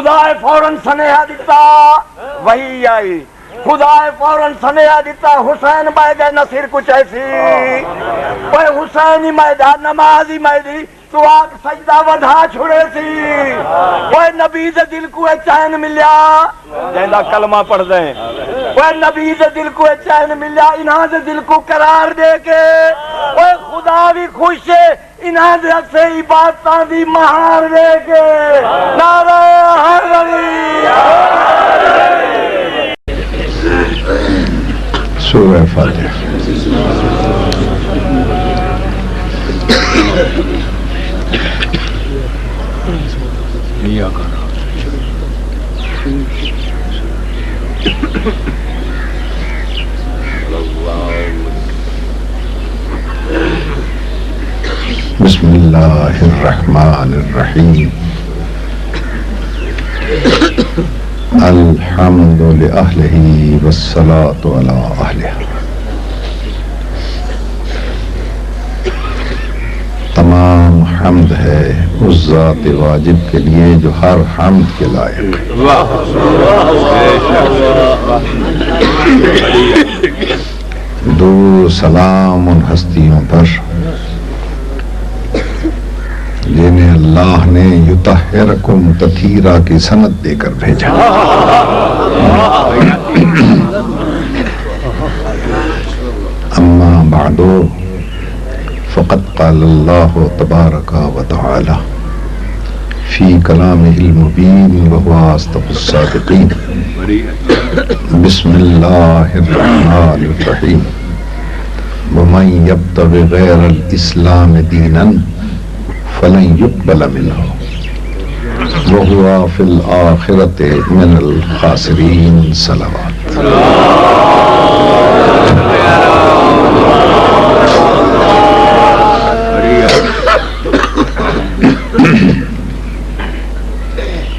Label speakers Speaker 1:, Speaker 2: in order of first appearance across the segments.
Speaker 1: خدا فوراً سنیا دیتا وہی آئی خدا فوراً سنیا دیتا حسین میں نصیر کچھ ایسی کوئی حسین ہی میں نماز ہی میں دی تو آگ سجدہ ودھا چھڑے سی کوئی نبی دے دل کو چین ملیا جہاں کلمہ پڑھ دیں کوئی نبی دے دل کو چین ملیا انہاں دے دل کو قرار دے کے کوئی خدا بھی خوش ہے انہاں دے سے عبادتاں دی مہار دے کے نعرہ حیدری
Speaker 2: سورہ فاتحہ بسم اللہ الرحمن الرحیم الحمد لأہلہ والصلاة علی اہلہ تمام حمد ہے اس ذات واجب کے لیے جو ہر حمد کے لائق درود سلام ان ہستیوں پر جنہیں اللہ نے یطہرکم تطہیرا کی سند دے کر بھیجا اما بعدو فقد قال اللہ تبارک و تعالی فی کلامہ المبین وہو اصدق الصادقین بسم اللہ الرحمن الرحیم ومن یبتغ غیر الاسلام دینا فلن يقبل منه وهو في الآخرة من الخاسرين صلوات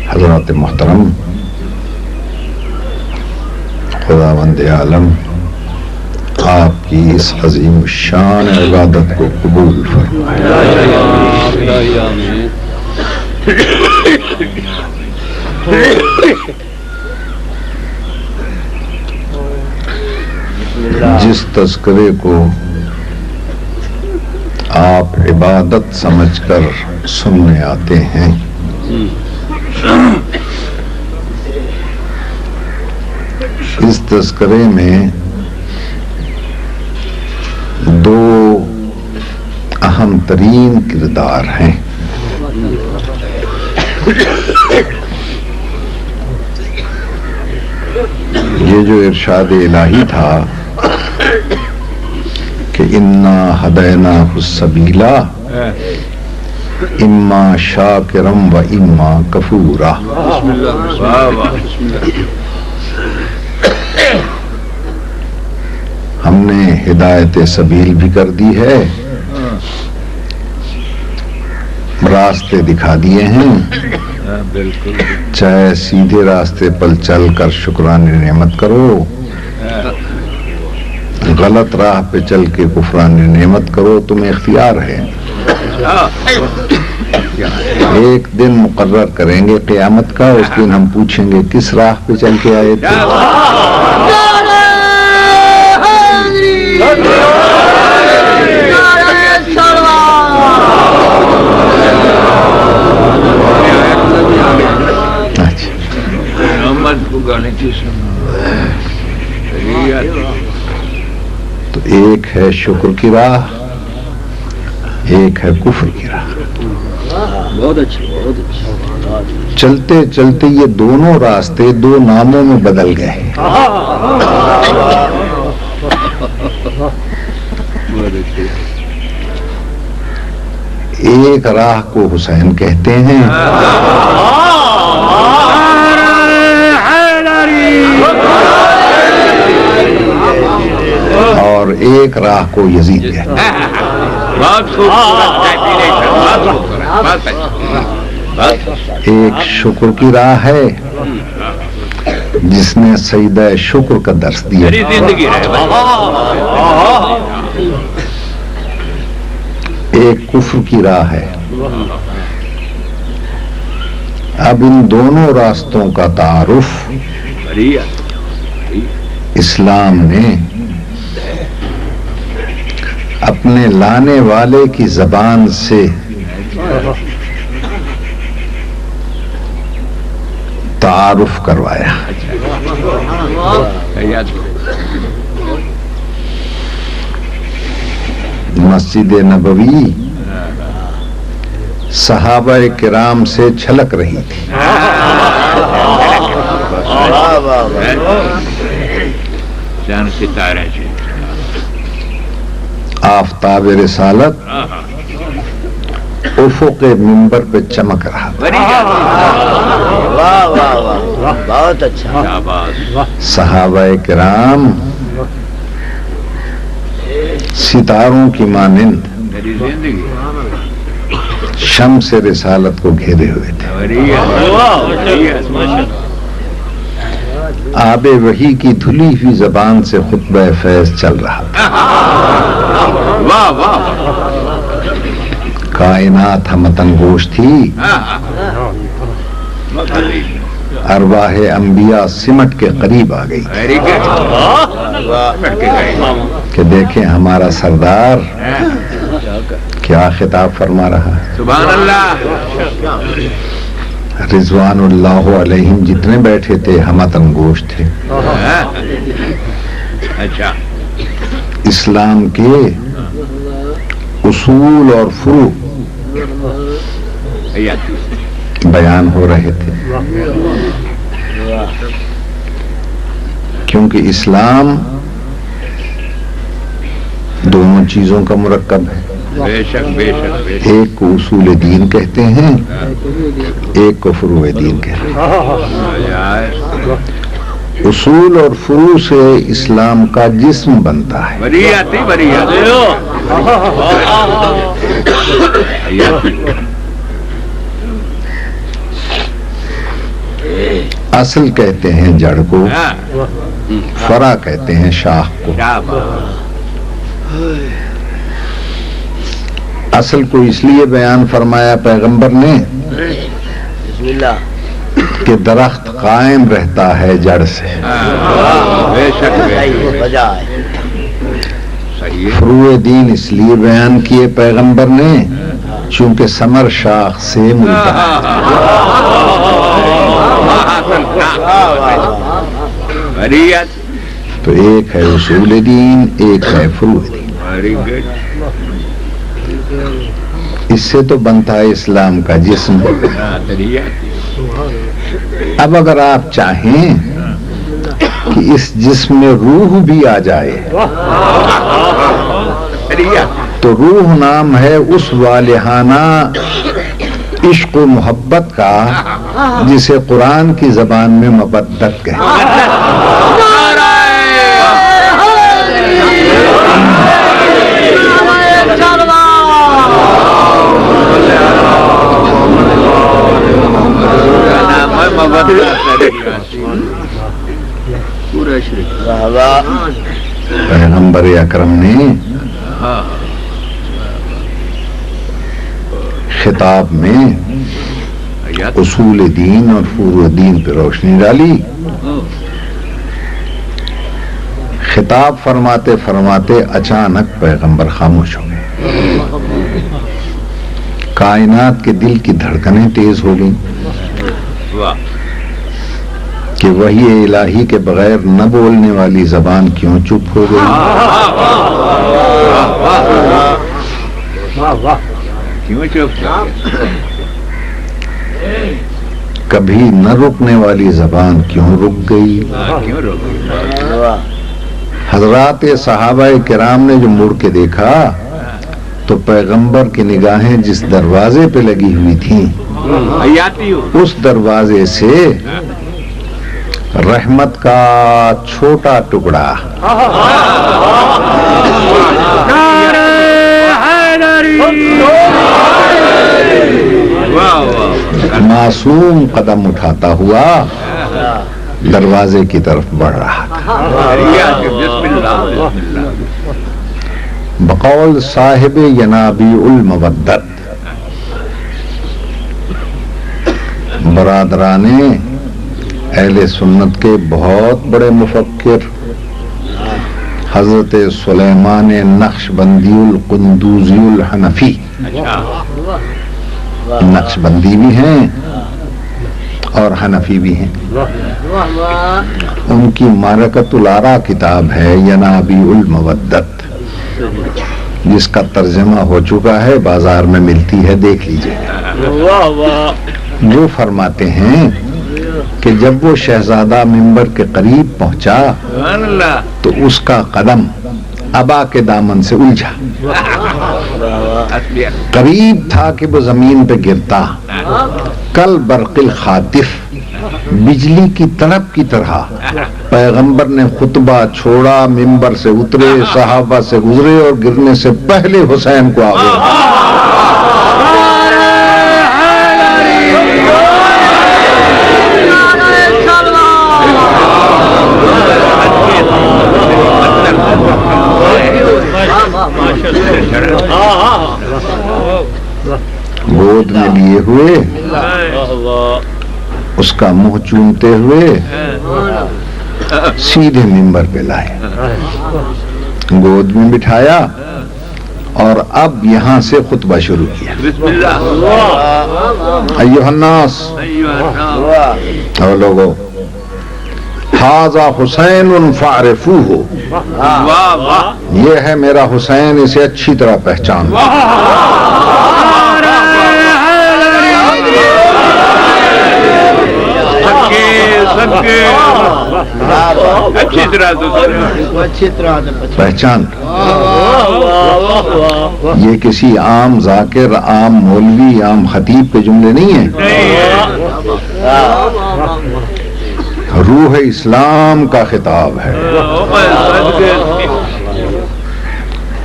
Speaker 2: حضرات محترم خداوند عالم آپ کی اس عظیم الشان عبادت کو قبول فرمائے جس تذکرے کو آپ عبادت سمجھ کر سننے آتے ہیں اس تذکرے میں دو اہم ترین کردار ہیں یہ جو ارشاد الہی تھا کہ انا ہدیناہ السبیل اما شاکرا و اما کفورا ہم نے ہدایت سبیل بھی کر دی ہے راستے دکھا دیے ہیں چاہے سیدھے راستے پر چل کر شکران نعمت کرو غلط راہ پہ چل کے کفران نعمت کرو تمہیں اختیار ہے ایک دن مقرر کریں گے قیامت کا اس دن ہم پوچھیں گے کس راہ پہ چل کے آئے تھے تو ایک ہے شکر کی راہ ایک ہے کفر کی راہ
Speaker 3: بہت اچھا
Speaker 2: چلتے چلتے یہ دونوں راستے دو ناموں میں بدل گئے ایک راہ کو حسین کہتے ہیں اور ایک راہ کو یزید کہتے ہیں ایک شکر کی راہ ہے جس نے سجدہ شکر کا درس دیا ایک کفر کی راہ ہے اب ان دونوں راستوں کا تعارف اسلام نے اپنے لانے والے کی زبان سے تعارف کروایا. مسجد نبوی صحابہ کرام سے چھلک رہی تھی. آفتاب رسالت افق منبر پہ چمک رہا تھا.
Speaker 3: بہت اچھا.
Speaker 2: صحابہ کرام ستاروں کی مانند شمس رسالت کو گھیرے ہوئے تھے. آب وحی کی دھلی ہوئی زبان سے خطبہ فیض چل رہا تھا. کائنات ہمتن گوش تھی. ارواح انبیاء سمٹ کے قریب آ گئی کہ دیکھیں ہمارا سردار کیا خطاب فرما رہا ہے.
Speaker 4: سبحان اللہ.
Speaker 2: رضوان اللہ علیہم جتنے بیٹھے تھے ہمتن گوش تھے.
Speaker 4: اچھا.
Speaker 2: اسلام کے اصول اور فروع بیان ہو رہے تھے کیونکہ اسلام دونوں چیزوں کا مرکب ہے.
Speaker 4: بے شک بے شک بے شک.
Speaker 2: ایک کو اصول دین کہتے ہیں, ایک کو فروع دین کہتے ہیں. اصول اور فروع سے اسلام کا جسم بنتا ہے.
Speaker 4: بریاتی بریاتی.
Speaker 2: اصل کہتے ہیں جڑ کو, فرع کہتے ہیں شاخ کو. اصل کو اس لیے بیان فرمایا پیغمبر نے
Speaker 3: بسم اللہ
Speaker 2: کہ درخت قائم رہتا ہے جڑ سے.
Speaker 4: بے شک بے شک.
Speaker 3: بجائے
Speaker 4: صحیح.
Speaker 2: فروع دین اس لیے بیان کیے پیغمبر نے چونکہ ثمر شاخ سے ملتا ہے. تو ایک ہے اصول دین, ایک ہے فروع دین. اس سے تو بنتا ہے اسلام کا جسم. اب اگر آپ چاہیں کہ اس جسم میں روح بھی آ جائے تو روح نام ہے اس والہانہ عشق و محبت کا جسے قرآن کی زبان میں مودت کہتے ہیں. پیغمبر اکرم نے خطاب میں اصول دین اور فروع دین پہ روشنی ڈالی. خطاب فرماتے فرماتے اچانک پیغمبر خاموش ہو گئے. کائنات کے دل کی دھڑکنیں تیز ہو گئیں کہ وحی الہی کے بغیر نہ بولنے والی زبان کیوں چپ ہو گئی. کبھی نہ رکنے والی زبان کیوں رک گئی. حضرات صحابہ کرام نے جو مڑ کے دیکھا تو پیغمبر کی نگاہیں جس دروازے پہ لگی ہوئی تھیں اس دروازے سے رحمت کا چھوٹا ٹکڑا معصوم قدم اٹھاتا ہوا دروازے کی طرف بڑھ رہا تھا. بقول صاحب ینابیع المودت برادران اہل سنت کے بہت بڑے مفکر حضرت سلیمان نقشبندی القندوزی الحنفی، نقشبندی بھی ہیں اور حنفی بھی ہیں، ان کی معرکۃ الآراء کتاب ہے ینابیع المودت، جس کا ترجمہ ہو چکا ہے، بازار میں ملتی ہے، دیکھ لیجئے۔ جو فرماتے ہیں کہ جب وہ شہزادہ منبر کے قریب پہنچا تو اس کا قدم ابا کے دامن سے الجھا، قریب تھا کہ وہ زمین پہ گرتا، کل برق الخاطف، بجلی کی تڑپ کی طرح پیغمبر نے خطبہ چھوڑا، منبر سے اترے، صحابہ سے گزرے اور گرنے سے پہلے حسین کو آگے گود میں لیے ہوئے، اس کا منہ چومتے ہوئے سیدھے منبر پہ لائے، گود میں بٹھایا اور اب یہاں سے خطبہ شروع کیا۔ ایھا الناس، اور لوگوں، ھذا حسین فاعرفوہ، یہ ہے میرا حسین، اسے اچھی طرح پہچان لو۔ پہچان، یہ کسی عام ذاکر، عام مولوی، عام خطیب کے جملے نہیں ہیں، روح اسلام کا خطاب ہے۔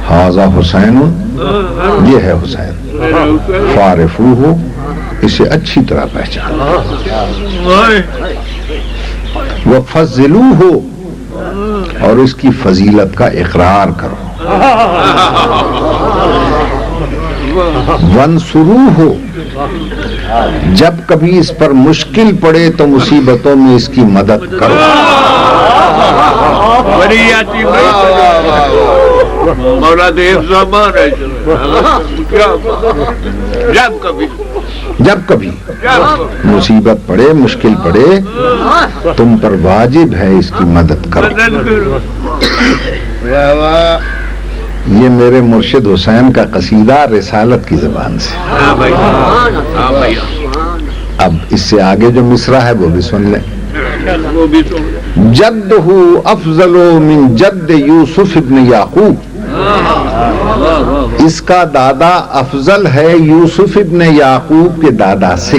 Speaker 2: ھذا حسین، یہ ہے حسین، فاعرفوہ، اسے اچھی طرح پہچان، وفضلوہ، اور اس کی فضیلت کا اقرار کرو، وانصروہ، جب کبھی اس پر مشکل پڑے تو مصیبتوں میں اس کی مدد کرو۔
Speaker 4: مولا دیو زمان ہے،
Speaker 2: جب کبھی مصیبت پڑے، مشکل پڑے، تم پر واجب ہے اس کی مدد کرو۔ یہ میرے مرشد حسین کا قصیدہ رسالت کی زبان سے۔ اب اس سے آگے جو مصرع ہے وہ بھی سن لیں۔ جدہ افضل من جد یوسف ابن یعقوب، اس کا دادا افضل ہے یوسف ابن یعقوب کے دادا سے۔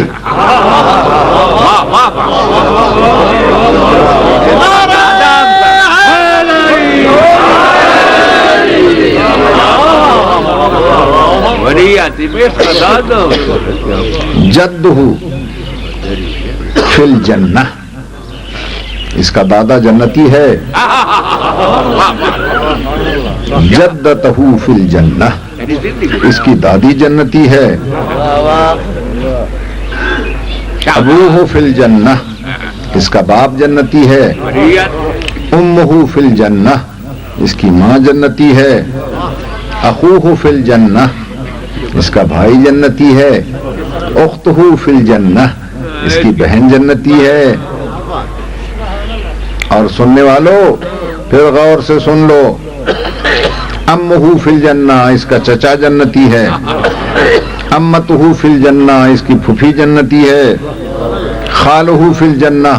Speaker 2: جدہ فی الجنہ، اس کا دادا جنتی ہے، جدتہ فی الجنہ، اس کی دادی جنتی ہے، ابوہ فی الجنہ، اس کا باپ جنتی ہے، امہ فی الجنہ، اس کی ماں جنتی ہے، اخوہ فی الجنہ، اس کا بھائی جنتی ہے، اختہ فی الجنہ، اس کی بہن جنتی ہے۔ اور سننے والوں پھر غور سے سن لو، امہ فی الجنہ، اس کا چچا جنتی ہے، امتہ فی الجنہ، اس کی پھوپھی جنتی ہے، خالہ فی الجنہ،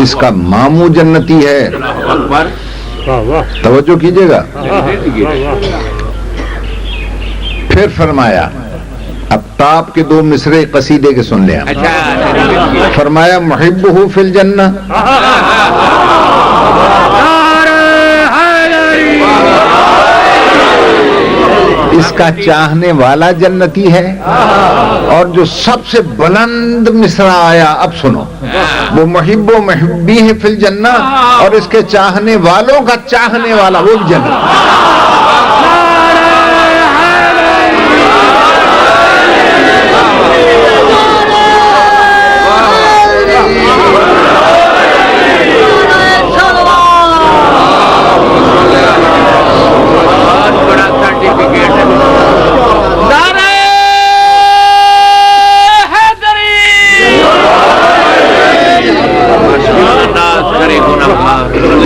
Speaker 2: اس کا ماموں جنتی ہے۔ توجہ کیجئے گا۔ پھر فرمایا، اب ٹاپ کے دو مصرے قصیدے کے سن لیں۔ فرمایا محبہ فی الجنہ، اس کا چاہنے والا جنتی ہے، اور جو سب سے بلند مصرع آیا اب سنو، وہ محب و محبی ہے فی الجنہ، اور اس کے چاہنے والوں کا چاہنے والا وہ بھی جنت۔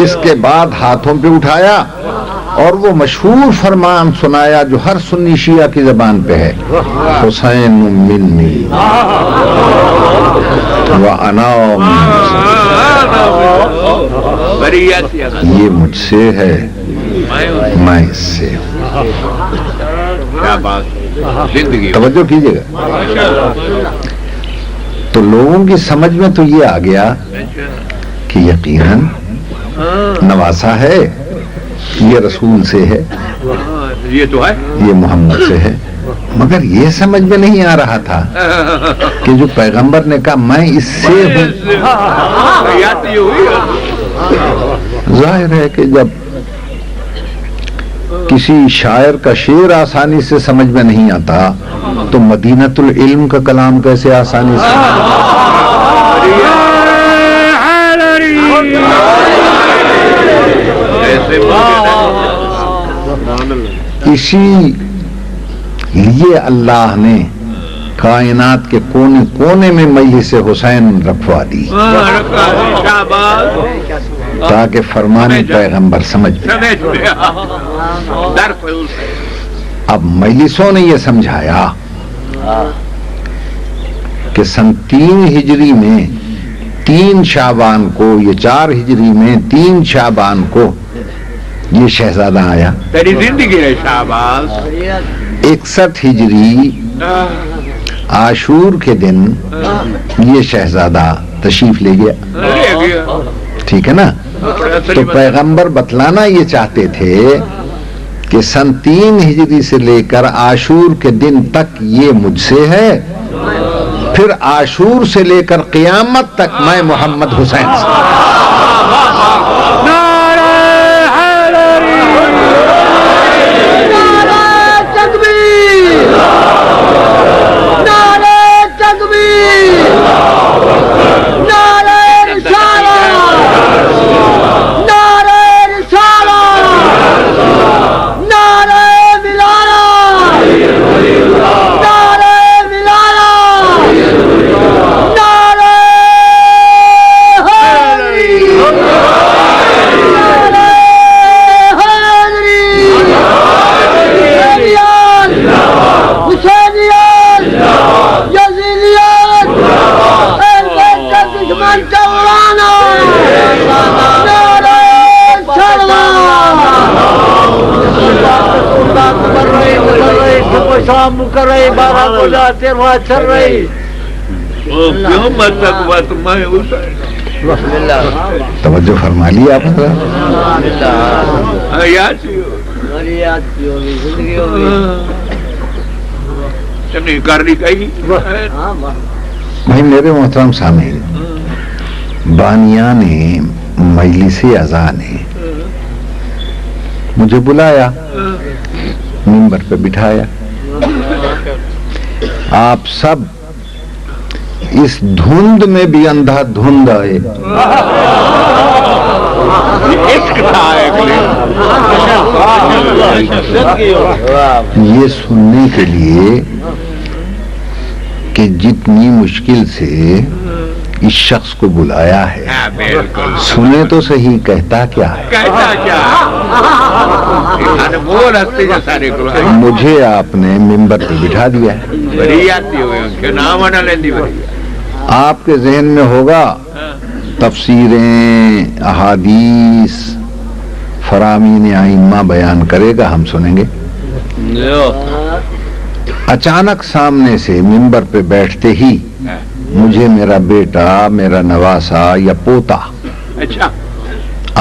Speaker 2: اس کے بعد ہاتھوں پہ اٹھایا اور وہ مشہور فرمان سنایا جو ہر سنی شیعہ کی زبان پہ ہے، حسین منی وَأَنَا یہ مجھ سے ہے، میں اس سے ہوں۔ توجہ کیجیے گا۔ تو لوگوں کی سمجھ میں تو یہ آ گیا کہ یقیناً نواسا ہے، یہ رسول سے ہے،
Speaker 4: یہ تو ہے،
Speaker 2: یہ محمد سے ہے، مگر یہ سمجھ میں نہیں آ رہا تھا کہ جو پیغمبر نے کہا میں اس سے ہوں۔ ظاہر ہے کہ جب کسی شاعر کا شعر آسانی سے سمجھ میں نہیں آتا تو مدینۃ العلم کا کلام کیسے آسانی سے؟ اسی لیے اللہ نے کائنات کے کونے کونے میں مجلس حسین رکھوا دی تاکہ فرمان پیغمبر سمجھ میں۔ اب مجلسوں نے یہ سمجھایا کہ سن 3 ہجری میں 3 شعبان کو، یہ 4 ہجری میں 3 شعبان کو یہ شہزادہ آیا،
Speaker 4: تیری زندگی ہے شہباز۔
Speaker 2: 61 ہجری عاشور کے دن یہ شہزادہ تشریف لے گیا، ٹھیک ہے نا؟ تو پیغمبر بتلانا یہ چاہتے تھے کہ سن 3 ہجری سے لے کر عاشور کے دن تک یہ مجھ سے ہے، پھر عاشور سے لے کر قیامت تک میں محمد حسین سے۔ توجہ فرما لی آپ بھائی میرے محترم سامعین، بانیان مجلس اعزا نے مجھے بلایا، منبر پہ بٹھایا، آپ سب اس دھند میں بھی اندھا دھند آئے، یہ سننے کے لیے کہ جتنی مشکل سے اس شخص کو بلایا ہے، سنے تو صحیح کہتا کیا ہے۔ مجھے آپ نے منبر پہ بٹھا دیا ہے، آپ کے ذہن میں ہوگا تفسیریں، احادیث، فرامین ائمہ بیان کرے گا، ہم سنیں گے۔ اچانک سامنے سے منبر پہ بیٹھتے ہی مجھے میرا بیٹا، میرا نواسا یا پوتا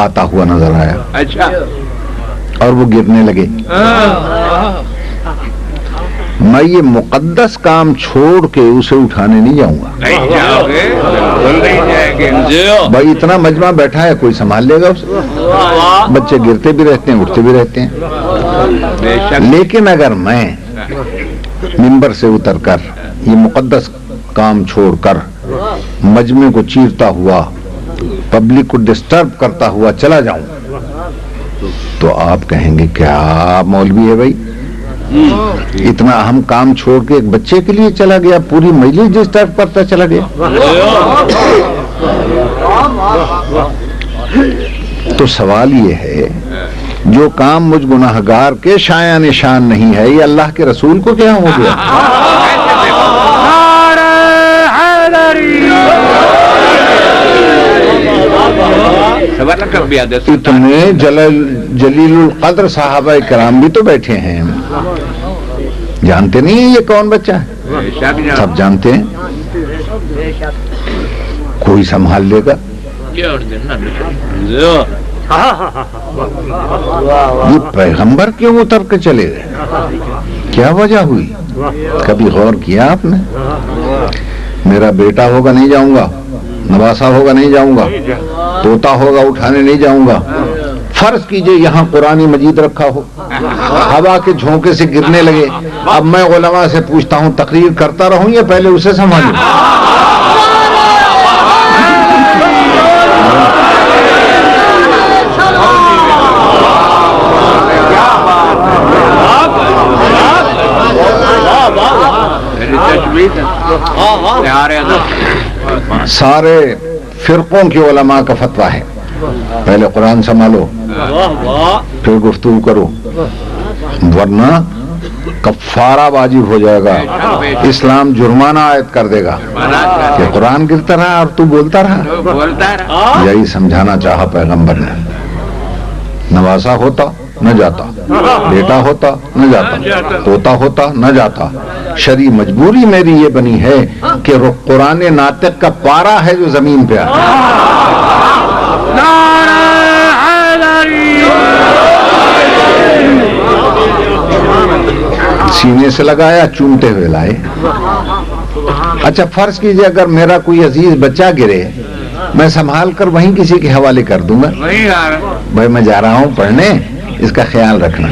Speaker 2: آتا ہوا نظر آیا، اور وہ گرنے لگے۔ میں یہ مقدس کام چھوڑ کے اسے اٹھانے نہیں جاؤں گا۔ بھائی اتنا مجمع بیٹھا ہے، کوئی سنبھال لے گا اسے؟ بچے گرتے بھی رہتے ہیں، اٹھتے بھی رہتے ہیں۔ لیکن اگر میں منبر سے اتر کر یہ مقدس کام چھوڑ کر مجمع کو چیرتا ہوا، پبلک کو ڈسٹرب کرتا ہوا چلا جاؤں تو آپ کہیں گے کیا مولوی ہے بھائی، اتنا اہم کام چھوڑ کے ایک بچے کے لیے چلا گیا، پوری مجلس ڈسٹرب کرتا چلا گیا۔ تو سوال یہ ہے جو کام مجھ گناہگار کے شایع نشان نہیں ہے یہ اللہ کے رسول کو کیا ہو گیا؟ اتنے جلیل القدر صحابہ کرام بھی تو بیٹھے ہیں، جانتے نہیں یہ کون بچہ ہے؟ سب جانتے ہیں، کوئی سنبھال لے گا؟ یہ پیغمبر کیوں اتر کے چلے گئے؟ کیا وجہ ہوئی؟ کبھی غور کیا آپ نے؟ میرا بیٹا ہوگا نہیں جاؤں گا، نواسا ہوگا نہیں جاؤں گا، طوطا ہوگا اٹھانے نہیں جاؤں گا۔ فرض کیجئے یہاں قرآن مجید رکھا ہو، ہوا کے جھونکے سے گرنے لگے، اب میں علماء سے پوچھتا ہوں تقریر کرتا رہوں یا پہلے اسے سنبھالوں؟ سارے فرقوں کے علماء کا فتویٰ ہے پہلے قرآن سنبھالو پھر گفتگو کرو، ورنہ کفارہ واجب ہو جائے گا، اسلام جرمانہ عائد کر دے گا کہ قرآن گرتا رہا اور تو بولتا رہا۔ یہی سمجھانا چاہا پیغمبر نے۔ نواسا ہوتا نہ جاتا، بیٹا ہوتا نہ جاتا، طوطا ہوتا نہ جاتا، شرعی مجبوری میری یہ بنی ہے کہ قرآن ناطق کا پارا ہے جو زمین پہ آتا سینے سے لگایا، چومتے ہوئے لائے۔ اچھا فرض کیجئے اگر میرا کوئی عزیز بچہ گرے، میں سنبھال کر وہیں کسی کے حوالے کر دوں گا، بھائی میں جا رہا ہوں پڑھنے، اس کا خیال رکھنا۔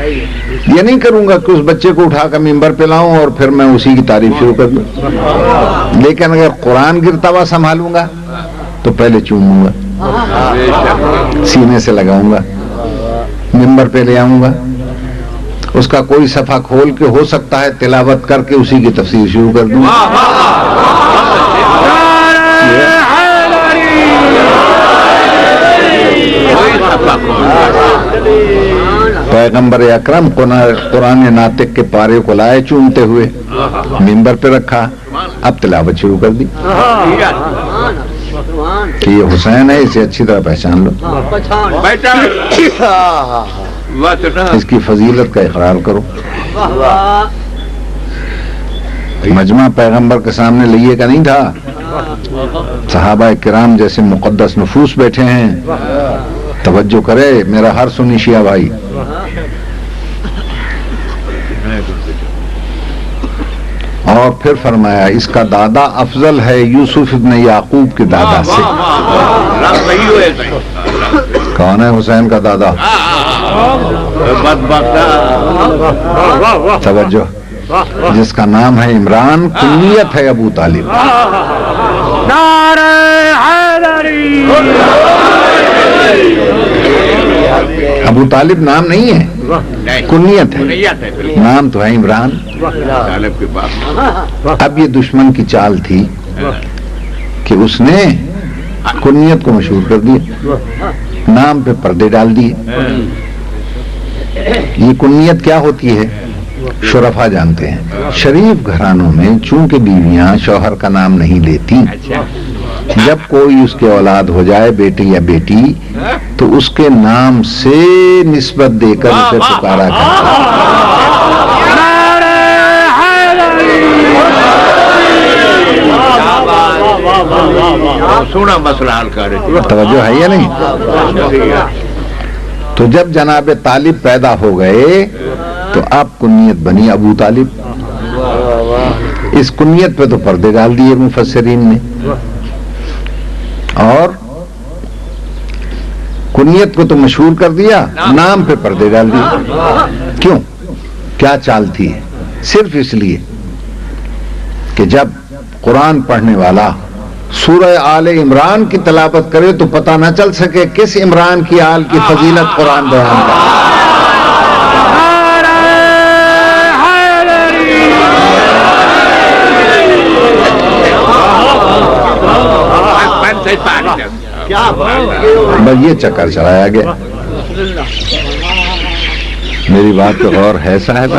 Speaker 2: یہ نہیں کروں گا کہ اس بچے کو اٹھا کر ممبر پہ لاؤں اور پھر میں اسی کی تعریف شروع کر دوں، لیکن اگر قرآن گرتا ہوا سنبھالوں گا تو پہلے چوموں گا، سینے سے لگاؤں گا، ممبر پہ لے آؤں گا، اس کا کوئی صفحہ کھول کے ہو سکتا ہے تلاوت کر کے اسی کی تفسیر شروع کر دوں۔ پیغمبر اکرم قرآن ناطق کے پارے کو لائے چومتے ہوئے، ممبر پہ رکھا، اب تلاوت شروع کر دی کہ یہ حسین ہے، اسے اچھی طرح پہچان لو، اس کی فضیلت کا اقرار کرو۔ مجمع پیغمبر کے سامنے لیے کا نہیں تھا، صحابہ کرام جیسے مقدس نفوس بیٹھے ہیں۔ توجہ کرے میرا ہر سنی شیعہ بھائی، اور پھر فرمایا اس کا دادا افضل ہے یوسف ابن یعقوب کے دادا سے۔ کون ہے حسین کا دادا؟ توجہ، جس کا نام ہے عمران، کنیت ہے ابو طالب۔ ابو طالب نام نہیں ہے، کنیت ہے، نام تو ہے عمران۔ اب یہ دشمن کی چال تھی کہ اس نے کنیت کو مشہور کر دیا، نام پہ پردے ڈال دیے۔ یہ کنیت کیا ہوتی ہے شرفا جانتے ہیں، شریف گھرانوں میں چونکہ بیویاں شوہر کا نام نہیں لیتی، جب کوئی اس کے اولاد ہو جائے بیٹے یا بیٹی تو اس کے نام سے نسبت دے کر اسے پکارا کرتا
Speaker 4: سونا مسئلہ حل کر۔
Speaker 2: توجہ ہے یا نہیں؟ تو جب جناب طالب پیدا ہو گئے تو اب کنیت بنی ابو طالب۔ اس کنیت پہ تو پردے ڈال دیے مفسرین نے، اور کنیت کو تو مشہور کر دیا، نام پہ پردے ڈال دیے۔ کیوں؟ کیا چال تھی؟ صرف اس لیے کہ جب قرآن پڑھنے والا سورہ آل عمران کی تلاوت کرے تو پتہ نہ چل سکے کس عمران کی آل کی فضیلت قرآن بیان کرے۔ بس یہ چکر چلایا گیا. میری بات پہ غور ہے صاحب؟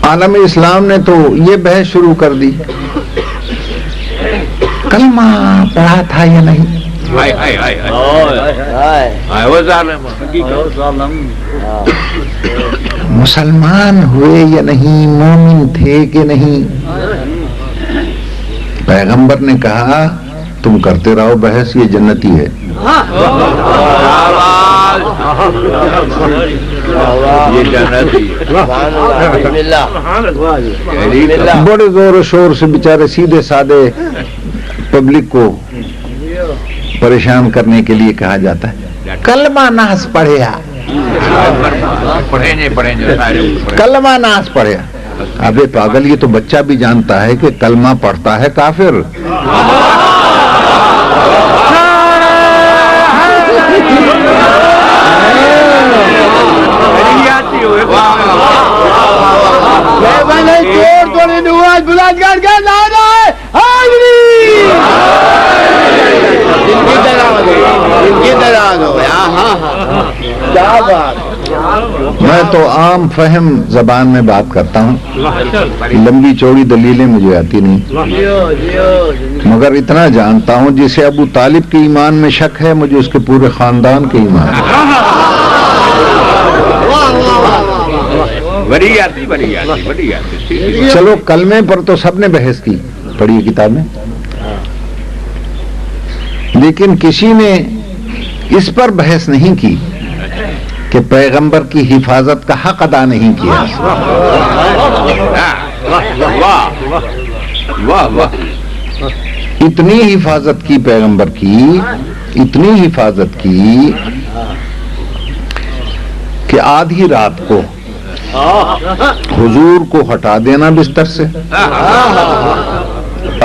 Speaker 2: عالم اسلام نے تو یہ بحث شروع کر دی، کلمہ پڑھا تھا یا نہیں، مسلمان ہوئے یا نہیں، مومن تھے کہ نہیں. پیغمبر نے کہا تم کرتے رہو بحث، یہ جنتی ہے. بڑے زور و شور سے بیچارے سیدھے سادے پبلک کو پریشان کرنے کے لیے کہا جاتا ہے کلمہ ناز پڑھیا، کلمہ ناز پڑھیا. ابے پاگل، یہ تو بچہ بھی جانتا ہے کہ کلمہ پڑھتا ہے کافر. میں تو عام فہم زبان میں بات کرتا ہوں، لمبی چوڑی دلیلیں مجھے آتی نہیں، مگر اتنا جانتا ہوں جسے ابو طالب کے ایمان میں شک ہے، مجھے اس کے پورے خاندان کے ایمان ہے. چلو کلمے پر تو سب نے بحث کی، پڑھی کتابیں، لیکن کسی نے اس پر بحث نہیں کی کہ پیغمبر کی حفاظت کا حق ادا نہیں کیا. اتنی حفاظت کی پیغمبر کی، اتنی حفاظت کی کہ آدھی رات کو حضور کو ہٹا دینا بستر سے،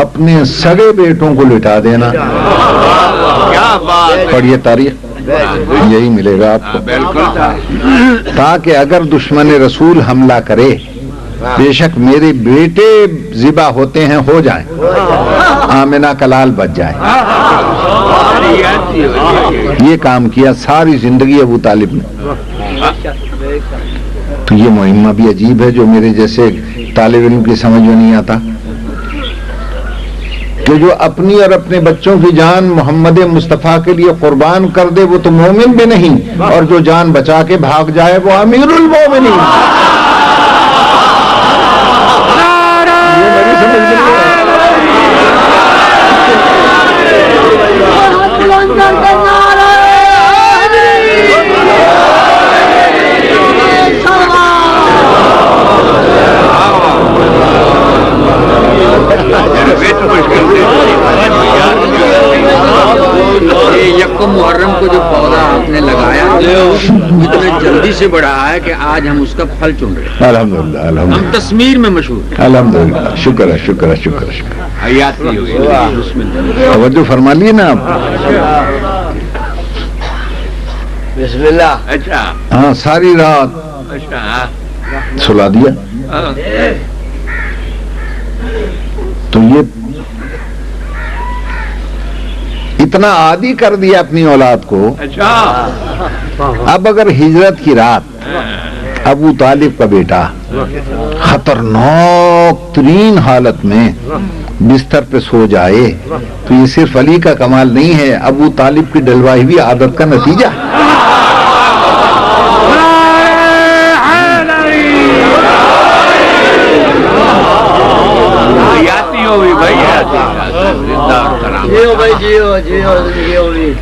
Speaker 2: اپنے سگے بیٹوں کو لٹا دینا. پڑھیے تاریخ، یہی ملے گا آپ کو. تاکہ اگر دشمن رسول حملہ کرے، بے شک میرے بیٹے ذبح ہوتے ہیں، ہو جائیں، آمنہ کا لال بچ جائے. یہ کام کیا ساری زندگی ابو طالب نے. تو یہ مہمہ بھی عجیب ہے جو میرے جیسے طالب علم کی سمجھ میں نہیں آتا کہ جو اپنی اور اپنے بچوں کی جان محمد مصطفیٰ کے لیے قربان کر دے وہ تو مومن بھی نہیں، اور جو جان بچا کے بھاگ جائے وہ امیر المومنین. یہ میری سمجھ میں نہیں ہے.
Speaker 4: یکم محرم کو جو پودا آپ نے لگایا اتنے جلدی سے بڑھا ہے کہ آج ہم اس کا پھل چن رہے ہیں.
Speaker 2: الحمدللہ الحمدللہ،
Speaker 4: ہم تصویر میں مشہور ہیں.
Speaker 2: الحمدللہ، شکر ہے شکر ہے شکر ہے شکر ہے.
Speaker 4: حیات نہیں ہوئی اس میں.
Speaker 2: توجہ فرما لیے نا آپ.
Speaker 3: بسم اللہ.
Speaker 4: اچھا
Speaker 2: ہاں، ساری رات
Speaker 4: اچھا
Speaker 2: سلا دیا. تو یہ اتنا عادی کر دیا اپنی اولاد کو.
Speaker 4: اچھا
Speaker 2: اب اگر ہجرت کی رات ابو طالب کا بیٹا خطرناک ترین حالت میں بستر پہ سو جائے تو یہ صرف علی کا کمال نہیں ہے، ابو طالب کی ڈلوائی ہوئی عادت کا نتیجہ.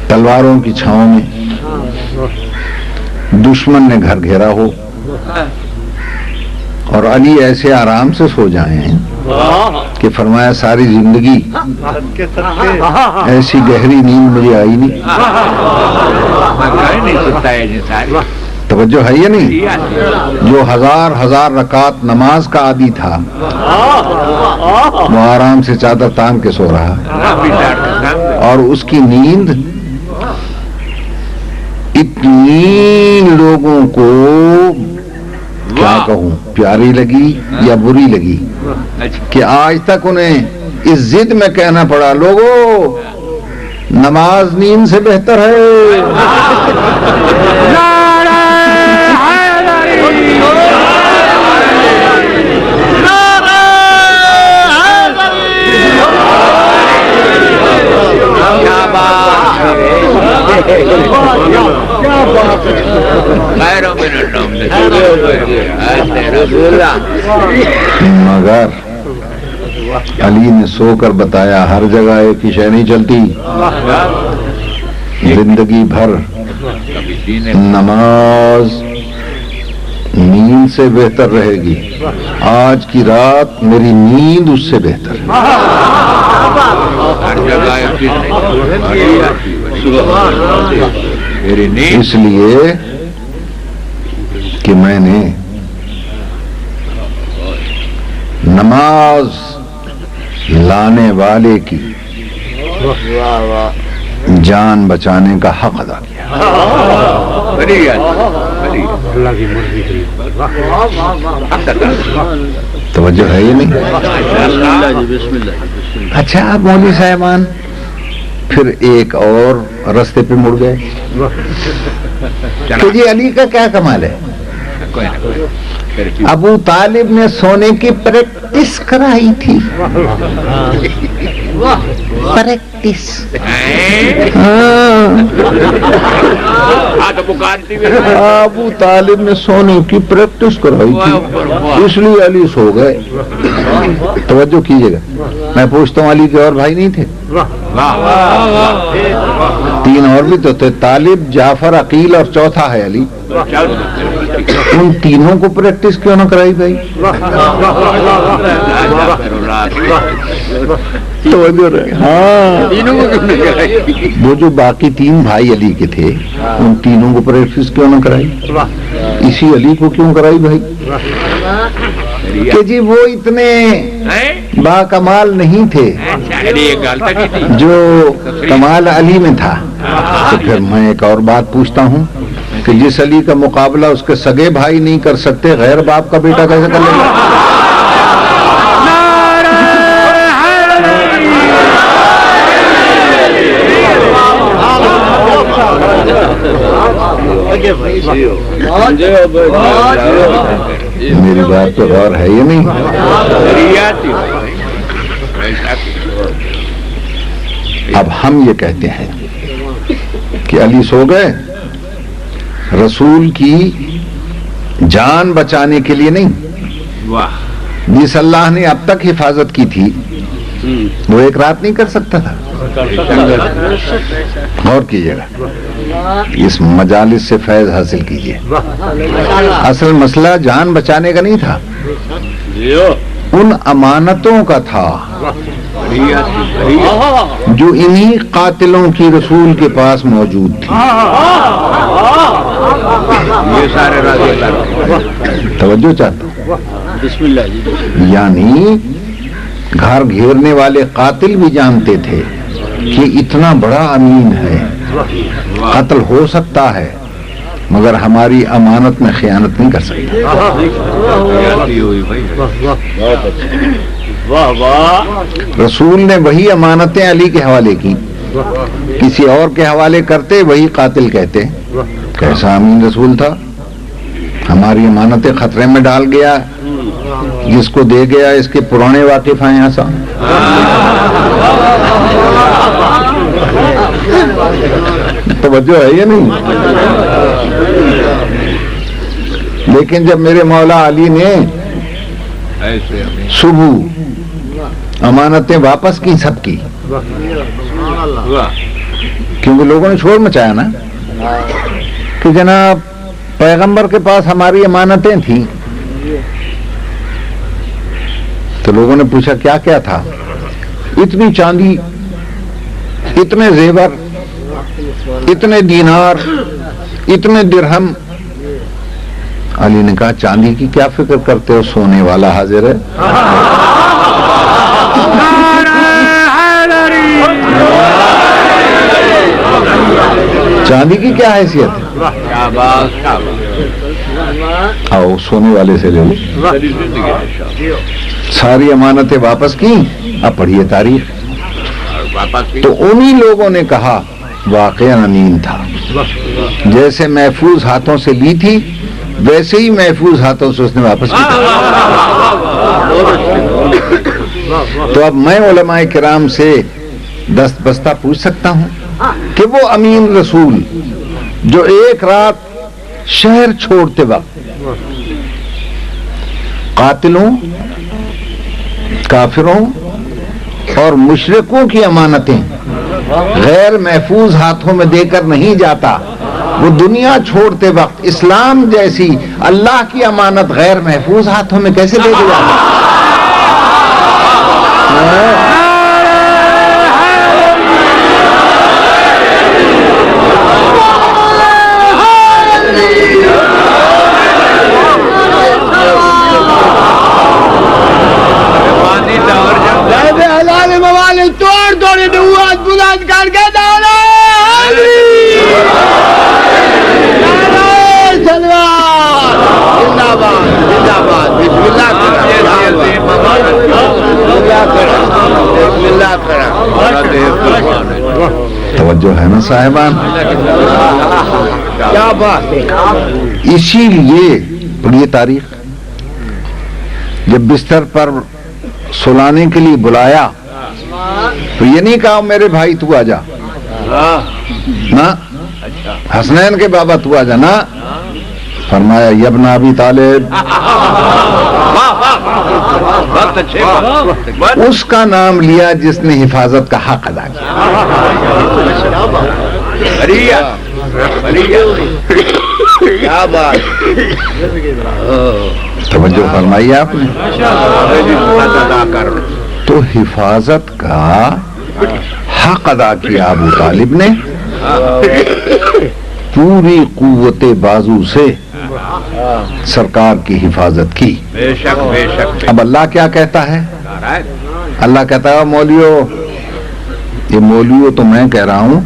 Speaker 2: تلواروں کی چھاؤں میں دشمن نے گھر گھیرا ہو اور علی ایسے آرام سے سو جائیں ہیں کہ فرمایا ساری زندگی ایسی گہری نیند مجھے آئی نہیں. توجہ ہے یا نہیں؟ جو ہزار رکعت نماز کا عادی تھا وہ آرام سے چادر تان کے سو رہا، اور اس کی نیند اتنی لوگوں کو کیا کہوں پیاری لگی یا بری لگی کہ آج تک انہیں اس ضد میں کہنا پڑا لوگوں نماز نیند سے بہتر ہے. مگر علی نے سو کر بتایا ہر جگہ ایک ہی شے نہیں چلتی. زندگی بھر نماز نیند سے بہتر رہے گی. آج کی رات میری نیند اس سے بہتر ہے. اس لیے کہ میں نے نماز لانے والے کی جان بچانے کا حق ادا کیا. توجہ ہے یہ نہیں؟ اچھا آپ مولوی صاحبان پھر ایک اور رستے پہ مڑ گئے کہ جی علی کا کیا کمال ہے. ابو طالب نے سونے کی پریکٹس کرائی تھی. پریکٹس ابو طالب نے سونے کی پریکٹس کرائی تھی اس لیے علی سو گئے. توجہ کیجیے گا میں پوچھتا ہوں علی کے اور بھائی نہیں تھے؟ 3 اور بھی تو تھے طالب جعفر عقیل اور چوتھا ہے علی. ان تینوں کو پریکٹس کیوں نہ کرائی بھائی؟ ہاں وہ جو باقی 3 بھائی علی کے تھے ان تینوں کو پریکٹس کیوں نہ کرائی؟ اسی علی کو کیوں کرائی بھائی؟ کہ جی وہ اتنے با کمال نہیں تھے جو کمال علی میں تھا. تو پھر میں ایک اور بات پوچھتا ہوں کہ جس علی کا مقابلہ اس کے سگے بھائی نہیں کر سکتے غیر باپ کا بیٹا کیسے کر لے گا؟ میری بات تو غور ہے یہ نہیں. اب ہم یہ کہتے ہیں کہ علی سو گئے رسول کی جان بچانے کے لیے نہیں. جس اللہ نے اب تک حفاظت کی تھی وہ ایک رات نہیں کر سکتا تھا. غور کیجیے گا اس مجالس سے فیض حاصل کیجیے. اصل مسئلہ جان بچانے کا نہیں تھا ان امانتوں کا تھا جو انہی قاتلوں کی رسول کے پاس موجود تھی. توجہ چاہتا ہوں یعنی گھر گھیرنے والے قاتل بھی جانتے تھے کہ اتنا بڑا امین ہے قتل ہو سکتا ہے مگر ہماری امانت میں خیانت نہیں کر سکتا. رسول نے وہی امانتیں علی کے حوالے کی کسی اور کے حوالے کرتے وہی قاتل کہتے. کیسا امین رسول تھا. ہماری امانتیں خطرے میں ڈال گیا جس کو دے گیا اس کے پرانے واقف ہیں یہاں سا. توجہ ہے یہ نہیں. لیکن جب میرے مولا علی نے صبح امانتیں واپس کی سب کی کیونکہ لوگوں نے شور مچایا نا کہ جناب پیغمبر کے پاس ہماری امانتیں تھیں تو لوگوں نے پوچھا کیا کیا تھا. اتنی چاندی اتنے زیور اتنے دینار اتنے درہم. علی نے کہا چاندی کی کیا فکر کرتے ہو سونے والا حاضر ہے. چاندی کی کیا حیثیت ہے. آؤ سونے والے سے لے لو. ساری امانتیں واپس کی. اب پڑھیے تاریخ.
Speaker 4: واپس
Speaker 2: تو انہی لوگوں نے کہا واقعہ امین تھا، جیسے محفوظ ہاتھوں سے لی تھی ویسے ہی محفوظ ہاتھوں سے اس نے واپس کی. تو اب میں علماء کرام سے دست بستہ پوچھ سکتا ہوں کہ وہ امین رسول جو ایک رات شہر چھوڑتے وقت قاتلوں، کافروں اور مشرکوں کی امانتیں غیر محفوظ ہاتھوں میں دے کر نہیں جاتا، وہ دنیا چھوڑتے وقت اسلام جیسی اللہ کی امانت غیر محفوظ ہاتھوں میں کیسے دے کے جاتا؟ توجہ ہے نا صاحبان؟
Speaker 3: کیا بات ہے.
Speaker 2: اسی لیے پڑھیے تاریخ. جب بستر پر سلانے کے لیے بلایا تو یہ نہیں کہا میرے بھائی تو آ جا نا، حسنین کے بابا تو آ جا نا، فرمایا یبن ابی طالب. اس کا نام لیا جس نے حفاظت کا حق ادا کیا.
Speaker 3: کیا بات.
Speaker 2: توجہ فرمائی آپ نے. تو حفاظت کا حق ادا کیا ابو طالب نے پوری قوت بازو سے سرکار کی حفاظت کی.
Speaker 4: بے شک بے شک.
Speaker 2: اب اللہ کیا کہتا ہے؟ اللہ کہتا ہے مولیو، یہ مولیو تو میں کہہ رہا ہوں،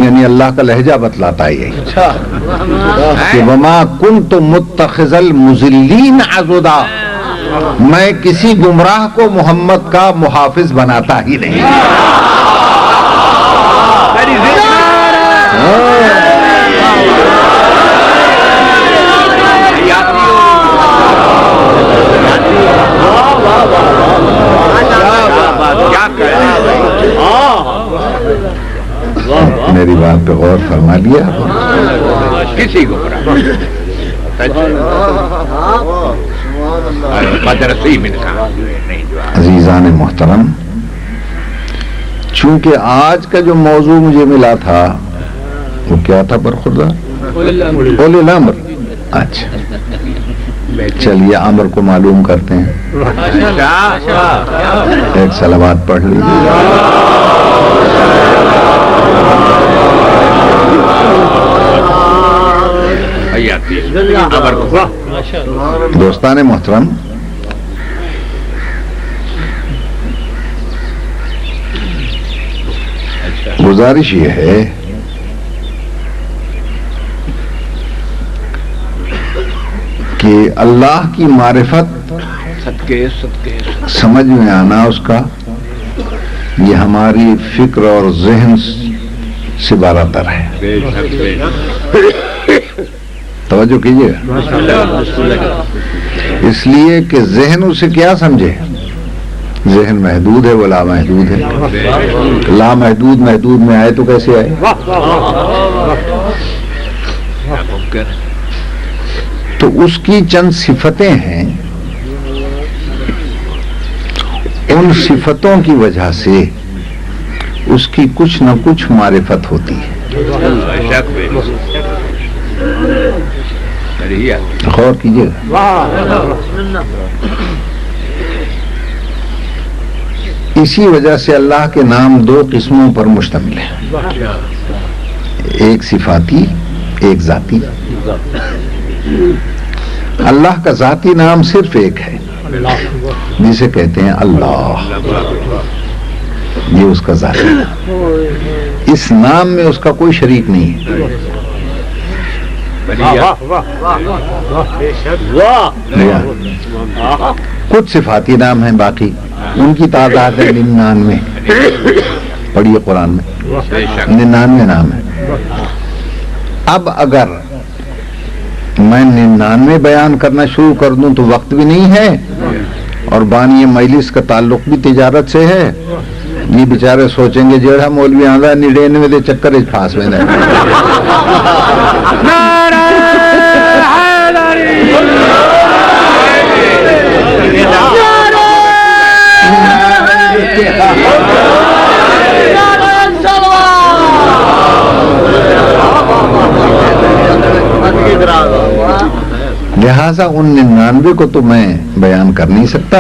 Speaker 2: یعنی اللہ کا لہجہ بتلاتا ہے یہی کہ وما کنت متخذ المضلین عضدا، میں کسی گمراہ کو محمد کا محافظ بناتا ہی نہیں. میری بات پہ غور فرما لیا.
Speaker 4: کسی کو
Speaker 2: عزیزان محترم، چونکہ آج کا جو موضوع مجھے ملا تھا وہ کیا تھا برخوردار؟ اولی الامر. اچھا چلیے امر کو معلوم کرتے ہیں. ایک صلوات پڑھ لیجیے. دوستان محترم، گزارش یہ ہے کہ اللہ کی معرفت سمجھ میں آنا، اس کا یہ ہماری فکر اور ذہن سے بالاتر ہے. توجہ کیجیے، اس لیے کہ ذہن اسے کیا سمجھے؟ ذہن محدود ہے، وہ لامحدود ہے. لامحدود محدود میں آئے تو کیسے آئے؟ تو اس کی چند صفتیں ہیں، ان صفتوں کی وجہ سے اس کی کچھ نہ کچھ معرفت ہوتی ہے. غور کیجیے. اسی وجہ سے اللہ کے نام دو قسموں پر مشتمل ہیں، ایک صفاتی، ایک ذاتی. اللہ کا ذاتی نام صرف ایک ہے جسے کہتے ہیں اللہ، یہ اس کا ذاتی نام. اس نام میں اس کا کوئی شریک نہیں ہے. کچھ صفاتی نام ہیں، باقی ان کی تعداد ہے 99. پڑھیے قرآن میں 99 نام ہے. اب اگر میں 99 بیان کرنا شروع کر دوں تو وقت بھی نہیں ہے، اور بانی مجلس کا تعلق بھی تجارت سے ہے. یہ بیچارے سوچیں گے جیڑا مولوی آندا 99 دے چکر وچ پھاس ویندا ہے. لہذا ان 99 کو تو میں بیان کر نہیں سکتا.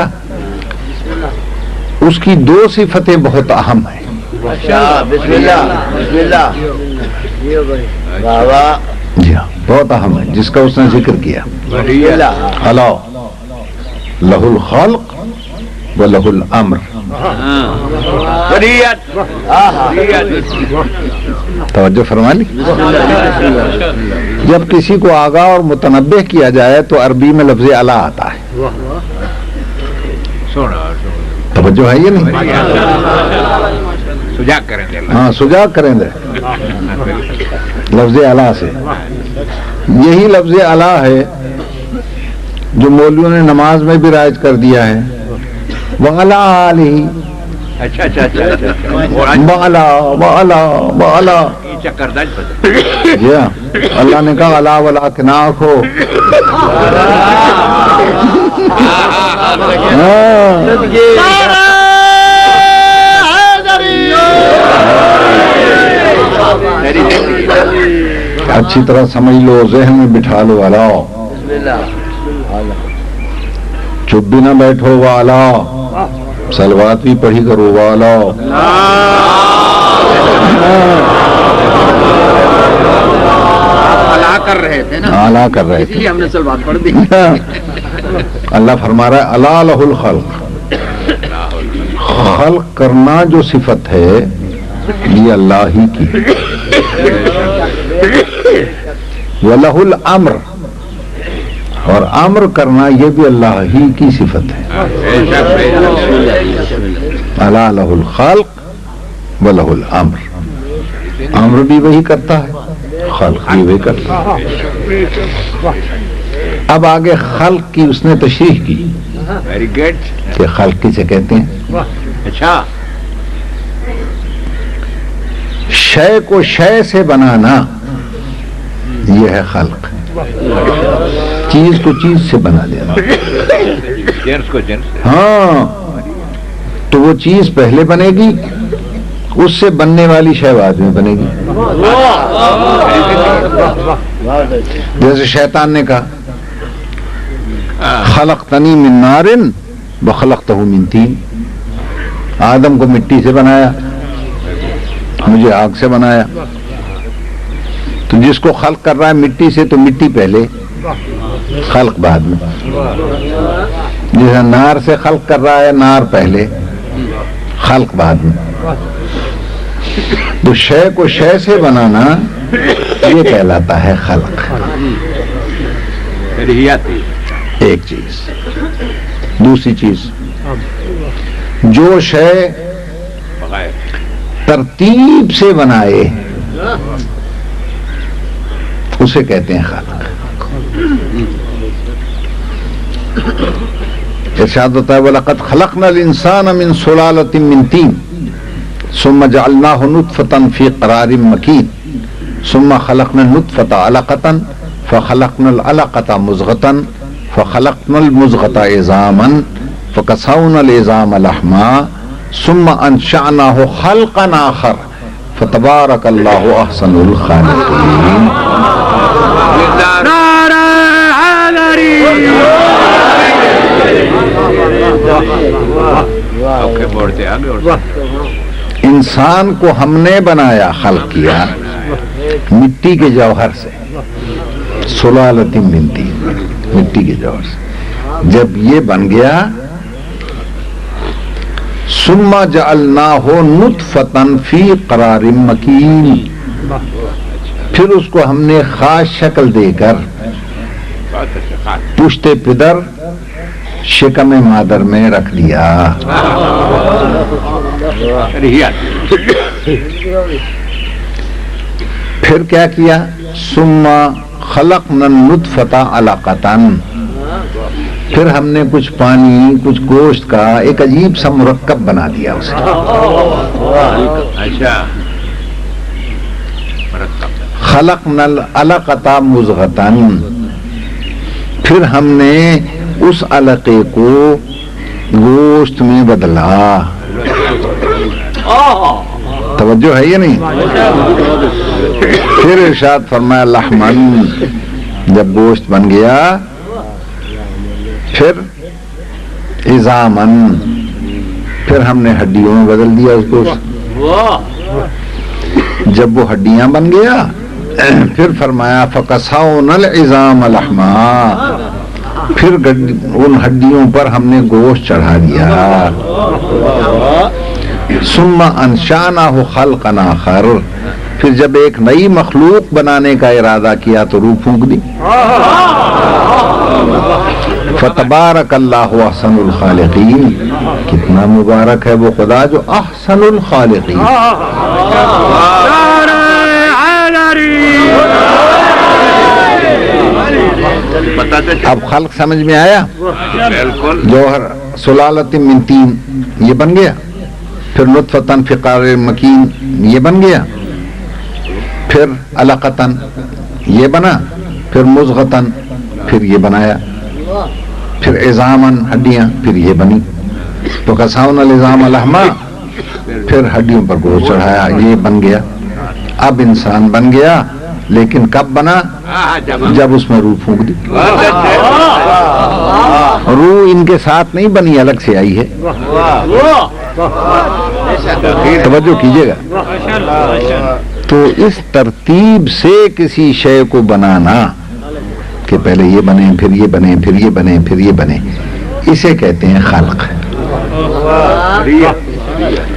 Speaker 2: اس کی 2 صفتیں بہت اہم ہیں.
Speaker 3: بسم اللہ بسم اللہ.
Speaker 2: جی ہاں بہت اہم ہے، جس کا اس نے ذکر کیا. الا لہ الخلق و لہ الامر. توجہ فرما لی. جب کسی کو آگاہ اور متنبہ کیا جائے تو عربی میں لفظ الا آتا ہے. توجہ ہے یہ نہیں؟ ہاں سجاگ کریں دے لفظ الا سے. یہی لفظ الا ہے جو مولویوں نے نماز میں بھی رائج کر دیا ہے. وعلی آلہ. اچھا وعلا وعلا وعلا. جی ہاں اللہ نے کہا الا ولکن آنکھو. اچھی طرح سمجھ لو، ذہن میں بٹھا لو. الا چپ بھی نہ بیٹھو. والا صلوات بھی پڑھی کرو. والا
Speaker 4: کر رہے تھے نا،
Speaker 2: اعلیٰ کر رہے تھے،
Speaker 4: ہم نے صلوات پڑھ دی.
Speaker 2: اللہ فرما رہا ہے الا لہ الخلق. خلق کرنا جو صفت ہے یہ اللہ ہی کی. وَلَهُ الْأَمْرُ، اور امر کرنا یہ بھی اللہ ہی کی صفت ہے. الا لہ الخلق وَلَهُ الْأَمْرُ. امر بھی وہی کرتا ہے، خلق بھی وہی کرتا ہے. اب آگے خلق کی اس نے تشریح کی کہ خلق کسے کہتے ہیں.
Speaker 4: اچھا،
Speaker 2: شے کو شے سے بنانا یہ ہے خلق. چیز کو چیز سے بنا دینا. ہاں تو وہ چیز پہلے بنے گی، اس سے بننے والی شے بعد میں بنے گی. جیسے شیطان نے کہا خلقتنی من نار وخلقتہ من طین. آدم کو مٹی سے بنایا، مجھے آگ سے بنایا. تو جس کو خلق کر رہا ہے مٹی سے تو مٹی پہلے، خلق بعد میں. جسے نار سے خلق کر رہا ہے نار پہلے، خلق بعد میں. تو شے کو شے سے بنانا یہ کہلاتا ہے خلق. ایک چیز. دوسری چیز، جو شے ترتیب سے بنائے اسے کہتے ہیں خلق. ارشاد ہوتا ہے وَلَقَدْ خَلَقْنَا الْإِنسَانَ مِنْ سُلَالَةٍ مِنْ طِينٍ ثُمَّ جَعَلْنَاهُ نُطْفَةً فِي قَرَارٍ مَكِينٍ ثُمَّ خَلَقْنَا النُّطْفَةَ عَلَقَةً فَخَلَقْنَا الْعَلَقَةَ مُضْغَةً فَخَلَقْنَا الْمُضْغَةَ عِظَامًا فَكَسَوْنَا الْعِظَامَ لَحْمًا ثُمَّ أَنشَأْنَاهُ خَلْقًا آخَرَ فَتَبَارَكَ اللَّهُ أَحْسَنُ الْخَالِقِينَ. انسان کو ہم نے بنایا، خلق کیا مٹی کے جوہر سے. سلالۃ من طین، مٹی کے جوہر سے. جب یہ بن گیا ثم جعلناہ نطفۃ فی قرار مکین، پھر اس کو ہم نے خاص شکل دے کر پشت پدر شکم مادر میں رکھ دیا. پھر کیا کیا؟ ثم خلقنا النطفة علقة، پھر ہم نے کچھ پانی کچھ گوشت کا ایک عجیب سا مرکب بنا دیا اسے. خلقنا العلقة مضغة، پھر ہم نے اس علقے کو گوشت میں بدلا. توجہ ہے یا نہیں؟ پھر ارشاد فرمایا لحمن، جب گوشت بن گیا پھر عظامن، پھر ہم نے ہڈیوں میں بدل دیا اس گوشت. جب وہ ہڈیاں بن گیا پھر فرمایا فَقَسَوْنَا الْعِظَامَ لَحْمًا، پھر ان ہڈیوں پر ہم نے گوشت چڑھا دیا. ثم انشأناه خلقا آخر، پھر جب ایک نئی مخلوق بنانے کا ارادہ کیا تو روح پھونک دی. فتبارک اللہ احسن الخالقین، کتنا مبارک ہے وہ خدا جو احسن الخالقین. اب خلق سمجھ میں آیا؟ جوہر سلالت من تین یہ بن گیا، پھر نطفتن فی قرار مکین یہ بن گیا، پھر علقتن یہ بنا، پھر مضغتن پھر یہ بنایا، پھر عظامن ہڈیاں پھر یہ بنی. تو کساؤن العظام لحما، پھر ہڈیوں پر گوشت چڑھایا، یہ بن گیا. اب انسان بن گیا، لیکن کب بنا؟ جب اس میں روح پھونک دی. روح ان کے ساتھ نہیں بنی، الگ سے آئی ہے. توجہ کیجیے گا. تو اس ترتیب سے کسی شے کو بنانا کہ پہلے یہ بنے پھر یہ بنے پھر یہ بنے پھر یہ بنے، اسے کہتے ہیں خلق.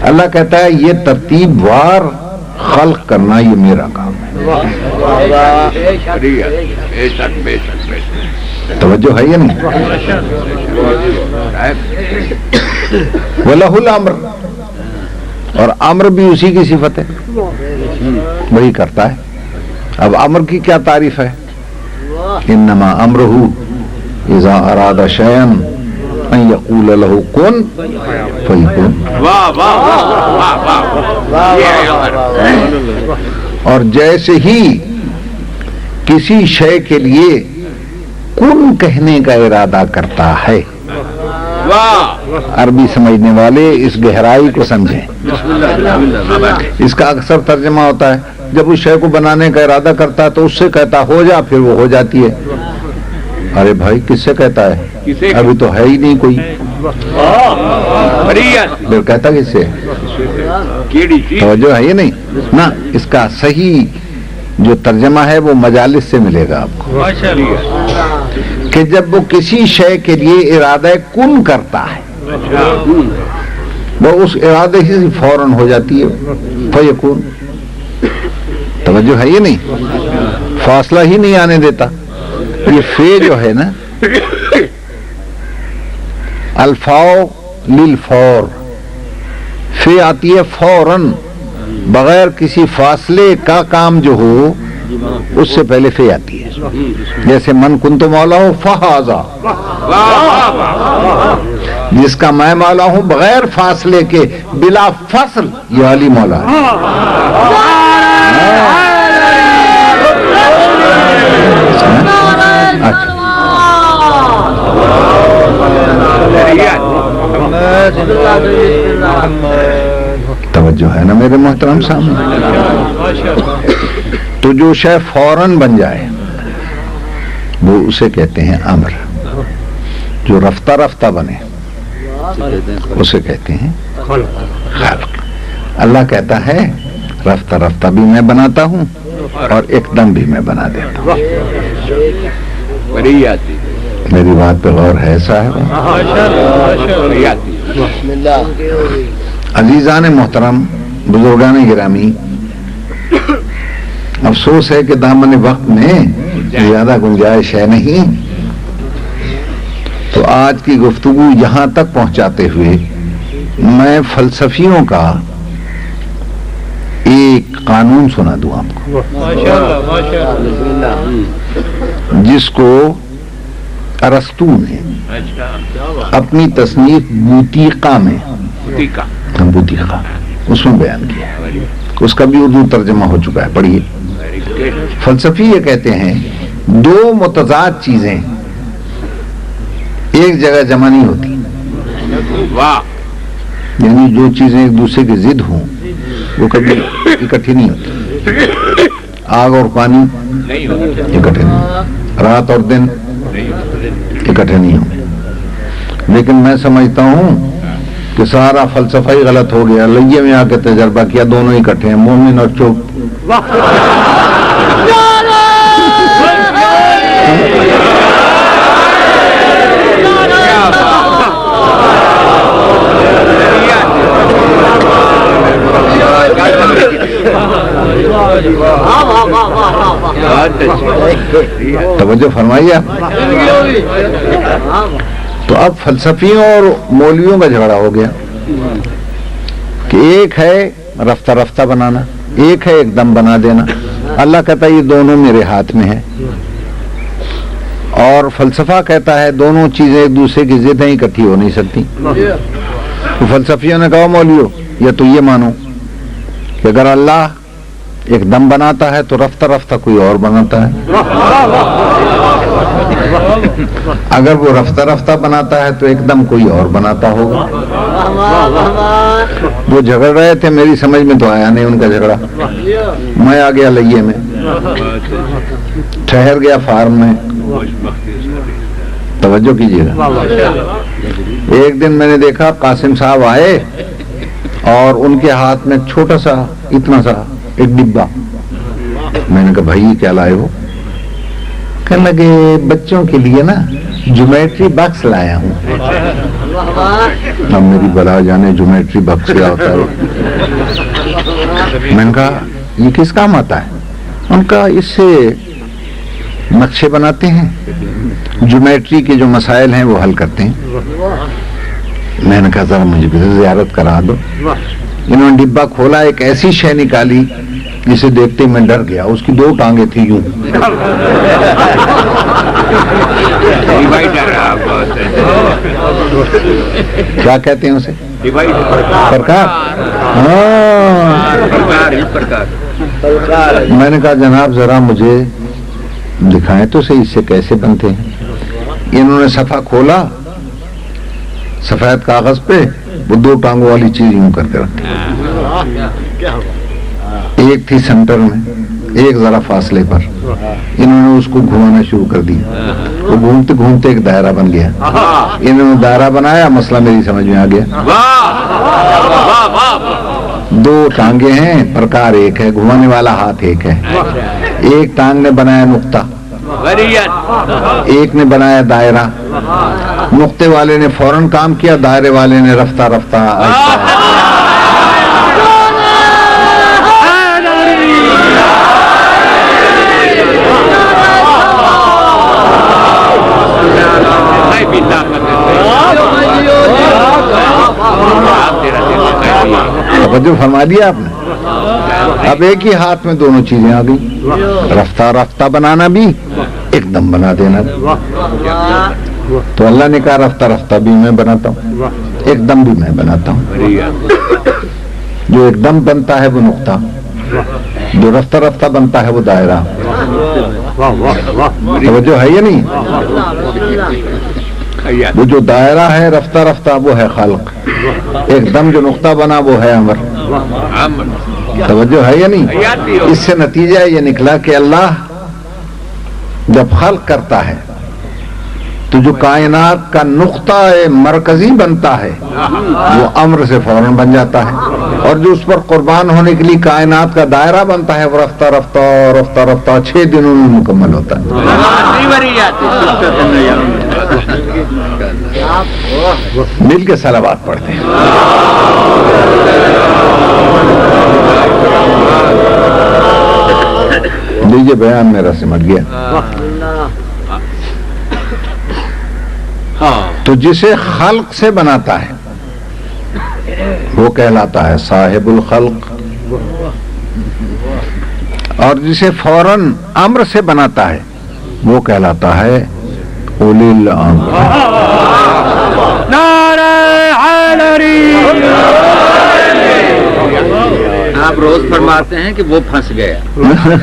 Speaker 2: اللہ کہتا ہے یہ ترتیب وار خلق کرنا یہ میرا کام ہے. توجہ ہے یا نہیں؟ وَلَهُ الْأَمْرُ، اور امر بھی اسی کی صفت ہے، وہی کرتا ہے. اب امر کی کیا تعریف ہے؟ انما امرہ اذا اراد شیئا ان یقول له کن فیکون. اور جیسے ہی کسی شے کے لیے کن کہنے کا ارادہ کرتا ہے. عربی سمجھنے والے اس گہرائی کو سمجھیں. اس کا اکثر ترجمہ ہوتا ہے جب اس شے کو بنانے کا ارادہ کرتا ہے تو اس سے کہتا ہو جا، پھر وہ ہو جاتی ہے. ارے بھائی کس سے کہتا ہے؟ ابھی تو ہے ہی نہیں کوئی. پھر کہتا کس سے؟ توجہ ہے یہ نہیں نا. اس کا صحیح جو ترجمہ ہے وہ مجالس سے ملے گا آپ کو، کہ جب وہ کسی شے کے لیے ارادہ کن کرتا ہے وہ اس ارادے ہی فوراً ہو جاتی ہے فیکون. توجہ ہے یہ نہیں، فاصلہ ہی نہیں آنے دیتا. یہ فے جو ہے نا، الفاء للفور، فے آتی ہے فوراً بغیر کسی فاصلے کا. کام جو ہو اس سے پہلے فے آتی ہے. جیسے من کنت مولا ہوں فہذا، جس کا میں مولا ہوں بغیر فاصلے کے بلا فصل، یہ علی مولا ہے. توجہ ہے نا میرے محترم سامنے. تو جو شے فوراً بن جائے وہ اسے کہتے ہیں امر. جو رفتہ رفتہ بنے اسے کہتے ہیں خلق. اللہ کہتا ہے رفتہ رفتہ بھی میں بناتا ہوں اور ایک دم بھی میں بنا دیتا ہوں. میری بات پہ غور ہے صاحب؟ عزیزان محترم، بزرگان گرامی، افسوس ہے کہ دامن وقت میں زیادہ گنجائش ہے نہیں. تو آج کی گفتگو یہاں تک پہنچاتے ہوئے میں فلسفیوں کا ایک قانون سنا دوں آپ کو، جس کو ارسطو نے اپنی تصنیف بوتیقہ میں اس میں بیان کیا ہے. اس کا بھی اردو ترجمہ ہو چکا ہے، پڑھیے. فلسفی یہ کہتے ہیں دو متضاد چیزیں ایک جگہ جمع نہیں ہوتی، یعنی جو چیزیں ایک دوسرے کی ضد ہوں وہ کبھی اکٹھی نہیں ہوتی. آگ اور پانی اکٹھے نہیں، رات اور دن اکٹھے نہیں ہوں. لیکن میں سمجھتا ہوں کہ سارا فلسفہ ہی غلط ہو گیا. لئیے میں آ کے تجربہ کیا، دونوں اکٹھے ہیں، مومن اور چوپ. توجہ فرمائیے آپ. تو اب فلسفیوں اور مولویوں کا جھگڑا ہو گیا کہ ایک ہے رفتہ رفتہ بنانا، ایک ہے ایک دم بنا دینا. اللہ کہتا ہے یہ دونوں میرے ہاتھ میں ہے، اور فلسفہ کہتا ہے دونوں چیزیں ایک دوسرے کی ضد ہیں، اکٹھی ہو نہیں سکتی. تو فلسفیوں نے کہا مولویوں یا تو یہ مانو کہ اگر اللہ ایک دم بناتا ہے تو رفتہ رفتہ کوئی اور بناتا ہے، اگر وہ رفتہ رفتہ بناتا ہے تو ایک دم کوئی اور بناتا ہوگا. وہ جھگڑ رہے تھے، میری سمجھ میں تو آیا نہیں ان کا جھگڑا. میں آ گیا لئیے میں، ٹھہر گیا فارم میں. توجہ کیجیے گا. ایک دن میں نے دیکھا قاسم صاحب آئے اور ان کے ہاتھ میں چھوٹا سا اتنا سا ایک ڈبا. میں نے کہا بھائی کیا لائے ہو؟ کہنے لگے بچوں کے لیے نا جیومیٹری باکس لایا ہوں. اب میری بلا جانے جیومیٹری باکس کیا ہوتا ہے. میں نے کہا یہ کس کام آتا ہے؟ ان کا اس سے نقشے بناتے ہیں، جیومیٹری کے جو مسائل ہیں وہ حل کرتے ہیں. میں نے کہا ذرا مجھے بھی زیارت کرا دو. انہوں نے ڈبہ کھولا، ایک ایسی شے نکالی جسے دیکھتے ہی میں ڈر گیا. اس کی دو ٹانگیں تھی یوں. کیا کہتے ہیں اسے؟ پرکار. میں نے کہا جناب ذرا مجھے دکھائیں تو صحیح اس سے کیسے بنتے ہیں. انہوں نے صفحہ کھولا، سفید کاغذ پہ وہ دو ٹانگوں والی چیز یوں کر کے رکھی. ایک تھی سینٹر میں، ایک ذرا فاصلے پر. انہوں نے اس کو گھمانا شروع کر دیا. وہ گھومتے گھومتے ایک دائرہ بن گیا. انہوں نے دائرہ بنایا، مسئلہ میری سمجھ میں آ گیا. دو ٹانگیں ہیں، پرکار ایک ہے، گھمانے والا ہاتھ ایک ہے. ایک ٹانگ نے بنایا نقطہ، ایک نے بنایا دائرہ. نقطے والے نے فوراً کام کیا، دائرے والے نے رفتہ رفتہ توجہ فرما دیا آپ نے. اب ایک ہی ہاتھ میں دونوں چیزیں آ گئی، رفتہ رفتہ بنانا بھی، ایک دم بنا دینا بھی. تو اللہ نے کہا رفتہ رفتہ بھی میں بناتا ہوں، ایک دم بھی میں بناتا ہوں. جو ایک دم بنتا ہے وہ نقطہ، جو رفتہ رفتہ بنتا ہے وہ دائرہ. توجہ ہے یا نہیں؟ وہ جو دائرہ ہے رفتہ رفتہ وہ ہے خلق، ایک دم جو نقطہ بنا وہ ہے امر. توجہ ہے یا نہیں؟ اس سے نتیجہ یہ نکلا کہ اللہ جب خلق کرتا ہے تو جو کائنات کا نقطہ مرکزی بنتا ہے وہ امر سے فوراً بن جاتا ہے، اور جو اس پر قربان ہونے کے لیے کائنات کا دائرہ بنتا ہے وہ رفتہ رفتہ رفتہ رفتہ 6 دنوں میں مکمل ہوتا ہے. مل کے صلوات پڑھتے ہیں. لیجیے بیان میرا سمجھ گیا. تو جسے خلق سے بناتا ہے وہ کہلاتا ہے صاحب الخلق، اور جسے فوراً امر سے بناتا ہے وہ کہلاتا ہے اولی الامر۔
Speaker 4: آپ روز فرماتے ہیں کہ وہ پھنس گیا،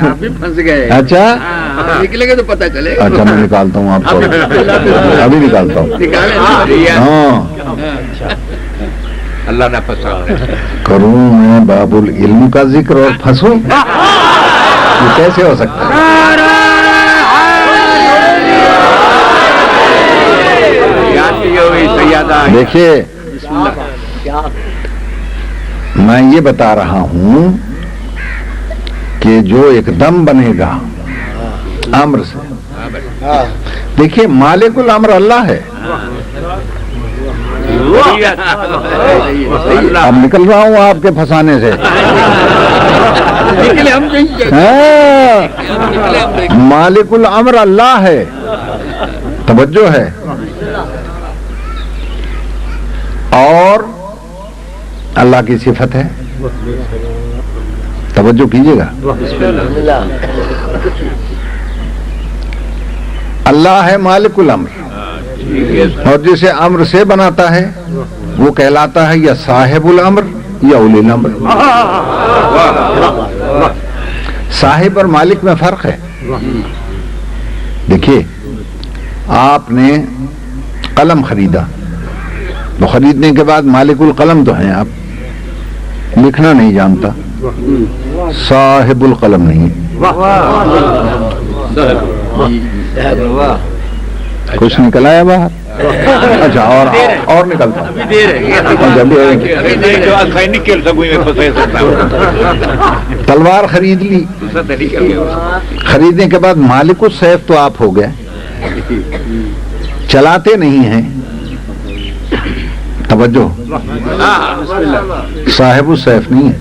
Speaker 4: آپ بھی پھنس گئے۔
Speaker 2: اچھا
Speaker 4: نکلے گا تو پتہ چلے گا۔
Speaker 2: اچھا میں نکالتا ہوں آپ کو، ابھی نکالتا ہوں۔ ہاں
Speaker 4: اللہ نہ پھنسا
Speaker 2: کروں میں باب العلم کا ذکر اور پھنسوں، یہ کیسے ہو سکتا ہے؟ دیکھیے میں یہ بتا رہا ہوں کہ جو ایک دم بنے گا امر سے، دیکھیے مالک الامر اللہ ہے۔ اب نکل رہا ہوں آپ کے پھنسانے سے۔ مالک الامر اللہ ہے، توجہ ہے، اور اللہ کی صفت ہے، توجہ کیجیے گا۔ اللہ ہے مالک الامر، اور جسے امر سے بناتا ہے وہ کہلاتا ہے یا صاحب الامر یا اولی الامر۔ صاحب اور مالک میں فرق ہے۔ دیکھیے آپ نے قلم خریدا تو خریدنے کے بعد مالک القلم تو ہیں، آپ لکھنا نہیں جانتا، صاحب القلم نہیں۔ کچھ نکل آیا باہر؟ اچھا اور نکلتا تلوار خرید لی، خریدنے کے بعد مالک السیف تو آپ ہو گئے، چلاتے نہیں ہیں، توجہ، صاحب السیف نہیں ہے،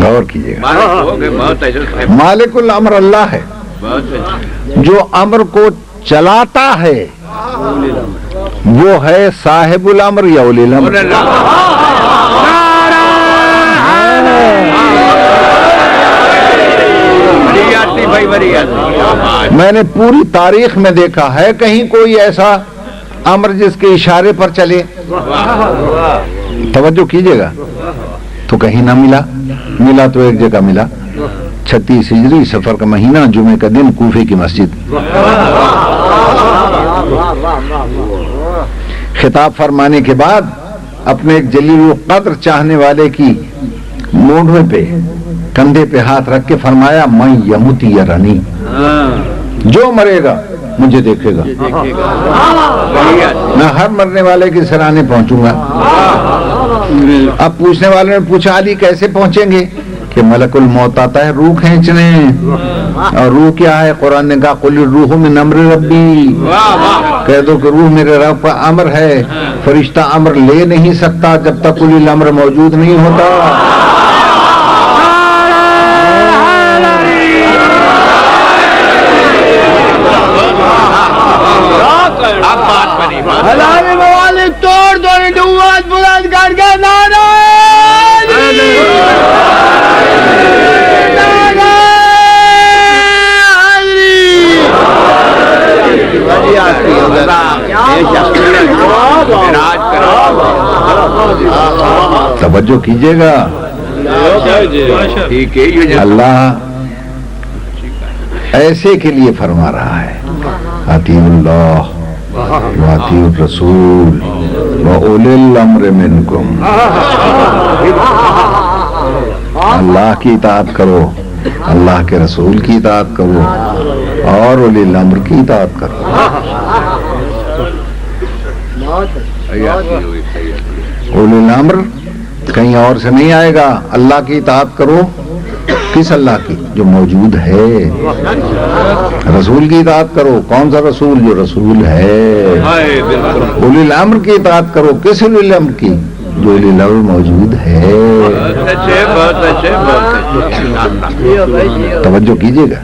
Speaker 2: غور کیجیے گا۔ مالک الامر اللہ ہے، جو امر کو چلاتا ہے وہ ہے صاحب الامر یا اولی الامر۔ میں نے پوری تاریخ میں دیکھا ہے کہیں کوئی ایسا امر جس کے اشارے پر چلے، توجہ کیجیے گا، تو کہیں نہ ملا، ملا تو ایک جگہ ملا، 36 ہجری صفر کا مہینہ، جمعے کا دن، کوفے کی مسجد۔ خطاب فرمانے کے بعد اپنے ایک جلیل القدر چاہنے والے کی مونڈھے پہ، کندھے پہ ہاتھ رکھ کے فرمایا میں یموت یرانی، جو مرے گا مجھے دیکھے گا، میں ہر مرنے والے کے سرانے پہنچوں گا۔ اب پوچھنے والے نے پوچھا علی کیسے پہنچیں گے؟ کہ ملک الموت آتا ہے روح کھینچنے، اور روح کیا ہے؟ قرآن نے کہا قل الروح من امر ربی، کہہ دو کہ روح میرے رب کا امر ہے، فرشتہ امر لے نہیں سکتا جب تک اولی الامر موجود نہیں ہوتا۔
Speaker 3: توڑ دو نبوت بلند کر کے نعرہ
Speaker 2: توجہ کیجیے گا، اللہ ایسے کے لیے فرما رہا ہے اطیعوا اللہ واطیعوا الرسول واولی الامر منکم۔ اللہ کی اطاعت کرو، اللہ کے رسول کی اطاعت کرو، اور اولی الامر کی اطاعت کرو۔ اولی الامر کہیں اور سے نہیں آئے گا، اللہ کی اطاعت کرو، کس اللہ کی؟ جو موجود ہے۔ رسول کی اطاعت کرو، کون سا رسول؟ جو رسول ہے۔ اولی الامر کی اطاعت کرو، کس اولی الامر کی؟ جو اولی الامر موجود ہے. توجہ کیجیے گا.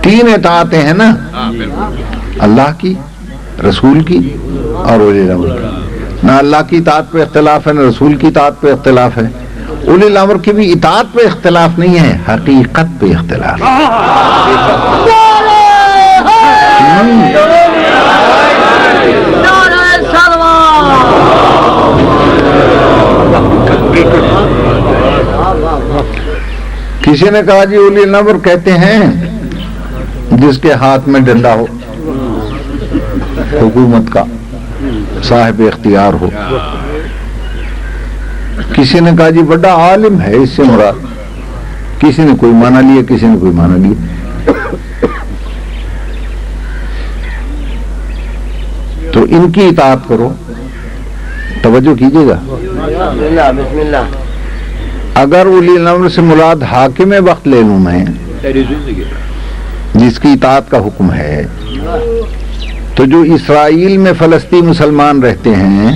Speaker 2: 3 اطاعتیں ہیں نا، اللہ کی، رسول کی اور اولی الامر کی. نہ اللہ کی اطاعت پہ اختلاف ہے، نہ رسول کی اطاعت پہ اختلاف ہے. اولی الامر کی بھی اطاعت پہ اختلاف نہیں ہے، حقیقت پہ اختلاف ہے. کسی نے کہا جی اولی الامر کہتے ہیں جس کے ہاتھ میں ڈنڈا ہو، حکومت کا صاحب اختیار ہو. کسی نے کہا جی بڑا عالم ہے اس سے مراد. کسی نے کوئی معنی لیا، کسی نے کوئی معنی لیا. تو ان کی اطاعت کرو. توجہ کیجیے گا.
Speaker 3: بسم اللہ.
Speaker 2: اگر اولی الامر سے مراد حاکم وقت لے لوں میں، جس کی اطاعت کا حکم ہے، تو جو اسرائیل میں فلسطین مسلمان رہتے ہیں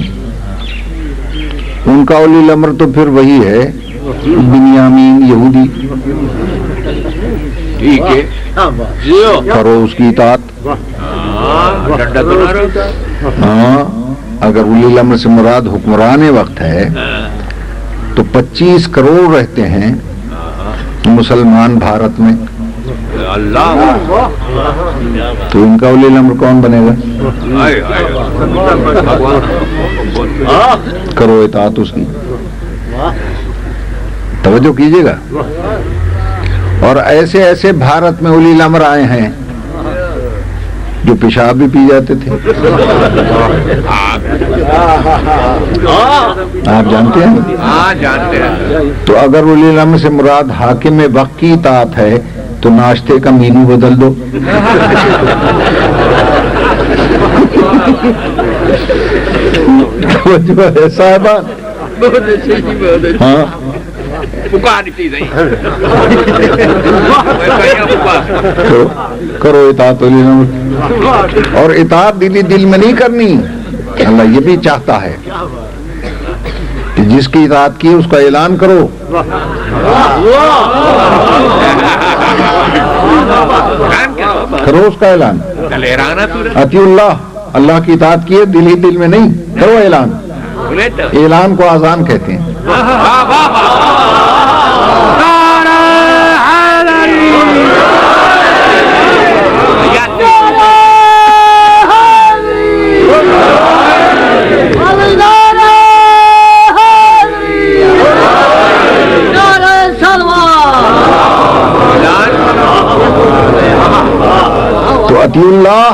Speaker 2: ان کا اولی الامر تو پھر وہی ہے، بنیامین یہودی.
Speaker 4: ٹھیک ہے،
Speaker 2: کرو اس کی اطاعت. ہاں، اگر اولی الامر سے مراد حکمران وقت ہے تو 25 کروڑ رہتے ہیں مسلمان بھارت میں، تو ان کا اولی الامر کون بنے گا؟ کرو اطاعت اس کی. توجہ کیجیے گا. اور ایسے ایسے بھارت میں اولی الامر آئے ہیں جو پیشاب بھی پی جاتے تھے. آپ جانتے ہیں؟
Speaker 4: ہاں جانتے ہیں.
Speaker 2: تو اگر اولی الامر سے مراد حاکم وقت کی اطاعت ہے تو ناشتے کا مینو بدل دو. صاحبان ہاں کرو اطاعت اولی الامر. اور اطاعت دلی دل میں نہیں کرنی. اللہ یہ بھی چاہتا ہے کہ جس کی اطاعت کی اس کا اعلان کرو. کرو اس کا اعلان. اطیع اللہ، اللہ کی اطاعت کی ہے، دل ہی دل میں نہیں، کرو اعلان. اعلان کو اذان کہتے ہیں. تو اطیع اللہ،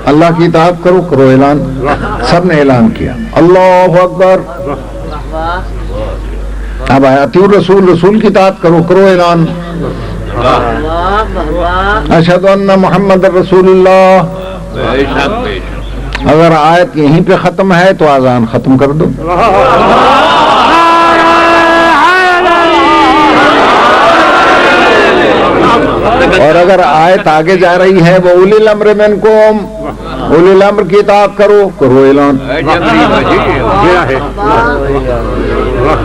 Speaker 2: اللہ کی اطاعت کرو، کرو اعلان. سب نے اعلان کیا. اللہ اکبر. اب آیا اطیع الرسول، رسول کی اطاعت کرو، کرو اعلان. اشہد ان محمد رسول اللہ. اگر آیت یہیں پہ ختم ہے تو اذان ختم کر دو. اور اگر آیت آگے جا رہی ہے وہ اولی الامر منکم، اولی الامر کی اطاعت کرو، کرو اعلان.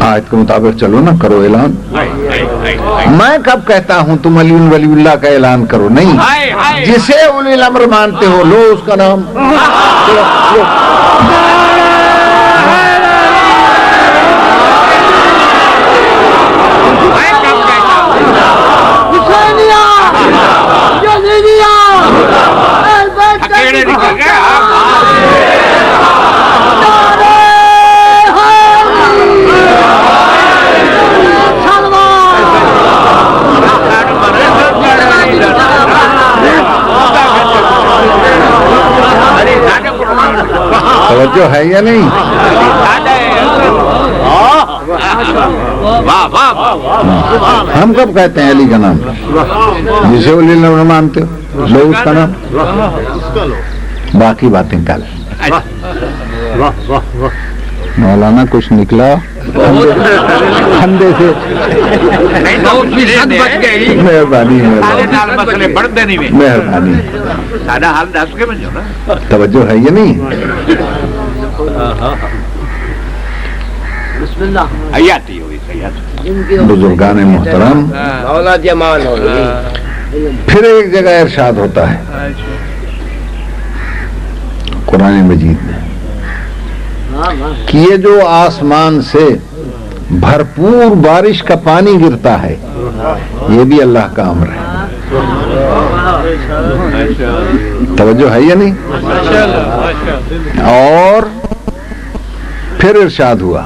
Speaker 2: آیت کے مطابق چلو نا، کرو اعلان. میں کب کہتا ہوں تم علی ولی اللہ کا اعلان کرو؟ نہیں، جسے اولی الامر مانتے ہو لو اس کا نام. توجہ ہے یا نہیں؟ ہم کب کہتے ہیں علی کا نام؟ جسے اولی الامر مانتے ہو لو اس کا نام. باقی باتیں کل. مولانا کچھ نکلا کھندے سے. مہربانی مہربانی. توجہ ہے یا نہیں؟
Speaker 4: حیاتی ہوئی حیاتی
Speaker 2: بزرگان محترم،
Speaker 3: مولا جمان ہو
Speaker 2: پھر ایک جگہ ارشاد ہوتا ہے قرآن مجید میں کہ یہ جو آسمان سے بھرپور بارش کا پانی گرتا ہے یہ بھی اللہ کا امر ہے. توجہ ہے یا نہیں؟ اور پھر ارشاد ہوا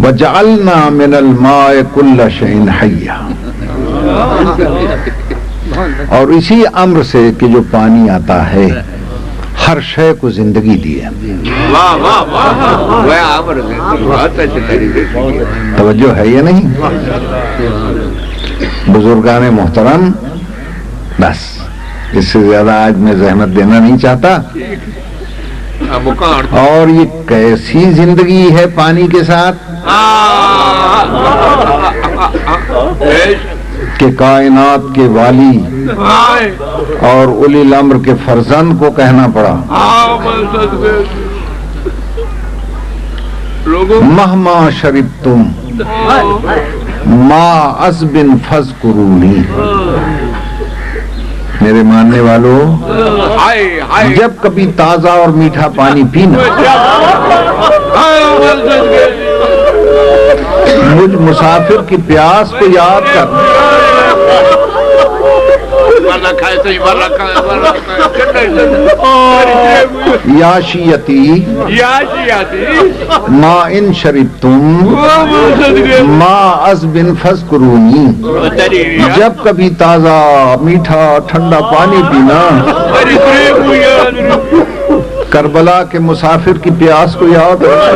Speaker 2: وَجَعَلْنَا مِنَ الْمَاءِ كُلَّ شَيْءٍ حَيٍّ، اور اسی امر سے کہ جو پانی آتا ہے ہر شے کو زندگی دی ہے. توجہ ہے یا نہیں؟ بزرگان محترم، بس اس سے زیادہ آج میں زحمت دینا نہیں چاہتا. اور یہ کیسی زندگی ہے پانی کے ساتھ کہ کائنات کے والی اور اولی الامر کے فرزند کو کہنا پڑا مہما شربتم ما عذب فاذکرونی. میرے ماننے والوں، جب کبھی تازہ اور میٹھا پانی پینا مجھ مسافر کی پیاس کو یاد کر، یا شیعتی ما ان شربتم ما عذب فاذکرونی. جب کبھی تازہ میٹھا ٹھنڈا پانی پینا کربلا کے مسافر کی پیاس کو یاد رکھ.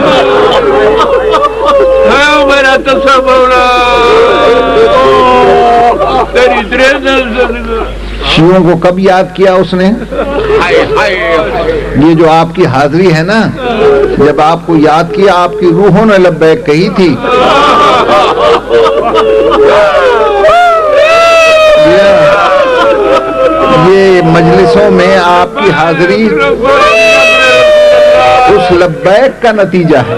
Speaker 2: شیعوں کو کب یاد کیا اس نے؟ یہ جو آپ کی حاضری ہے نا، جب آپ کو یاد کیا آپ کی روحوں نے لبیک کہی تھی. یہ مجلسوں میں آپ کی حاضری اس لبیک کا نتیجہ ہے.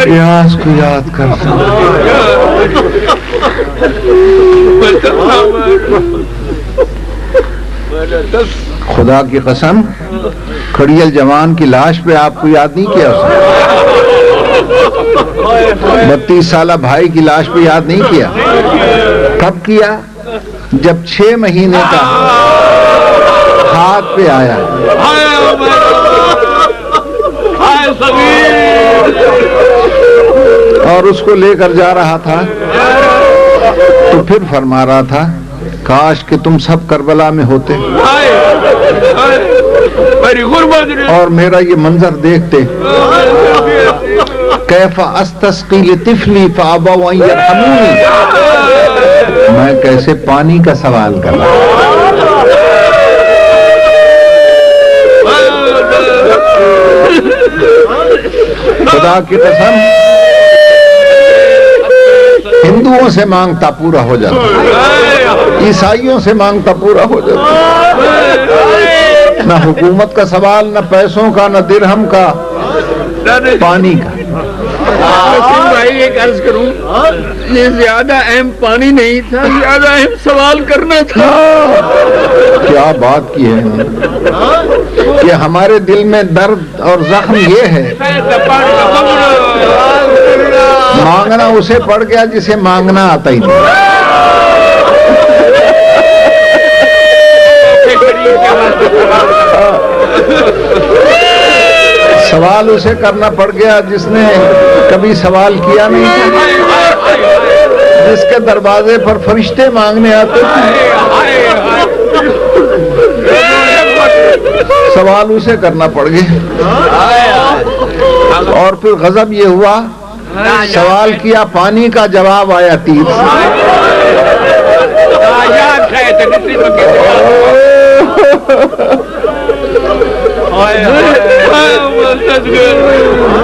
Speaker 2: پیاس کو یاد کر خدا کی قسم، کھڑیل جوان کی لاش پہ آپ کو یاد نہیں کیا اس نے؟ 32 سالہ بھائی کی لاش پہ یاد نہیں کیا؟ کب کیا؟ جب 6 مہینے کا ہاتھ پہ آیا اور اس کو لے کر جا رہا تھا تو پھر فرما رہا تھا کاش کہ تم سب کربلا میں ہوتے اور میرا یہ منظر دیکھتے. کیف استسقی لطفلی فابوا ان یرحمونی، میں کیسے پانی کا سوال کر رہا ہوں. خدا کی قسم ہندوؤں سے مانگتا پورا ہو جاتا، عیسائیوں سے مانگتا پورا ہو جاتا. نہ حکومت کا سوال، نہ پیسوں کا، نہ درہم کا، پانی کا.
Speaker 3: بھائی ایک عرض کروں، یہ زیادہ اہم پانی نہیں تھا، زیادہ اہم سوال کرنا تھا.
Speaker 2: کیا بات کی ہے کہ ہمارے دل میں درد اور زخم یہ ہے مانگنا اسے پڑ گیا جسے مانگنا آتا ہی نہیں. سوال اسے کرنا پڑ گیا جس نے کبھی سوال کیا نہیں، جس کے دروازے پر فرشتے مانگنے آتے تھے. سوال اسے کرنا پڑ گیا. اور پھر غضب یہ ہوا، سوال کیا پانی کا، جواب آیا تیر سے.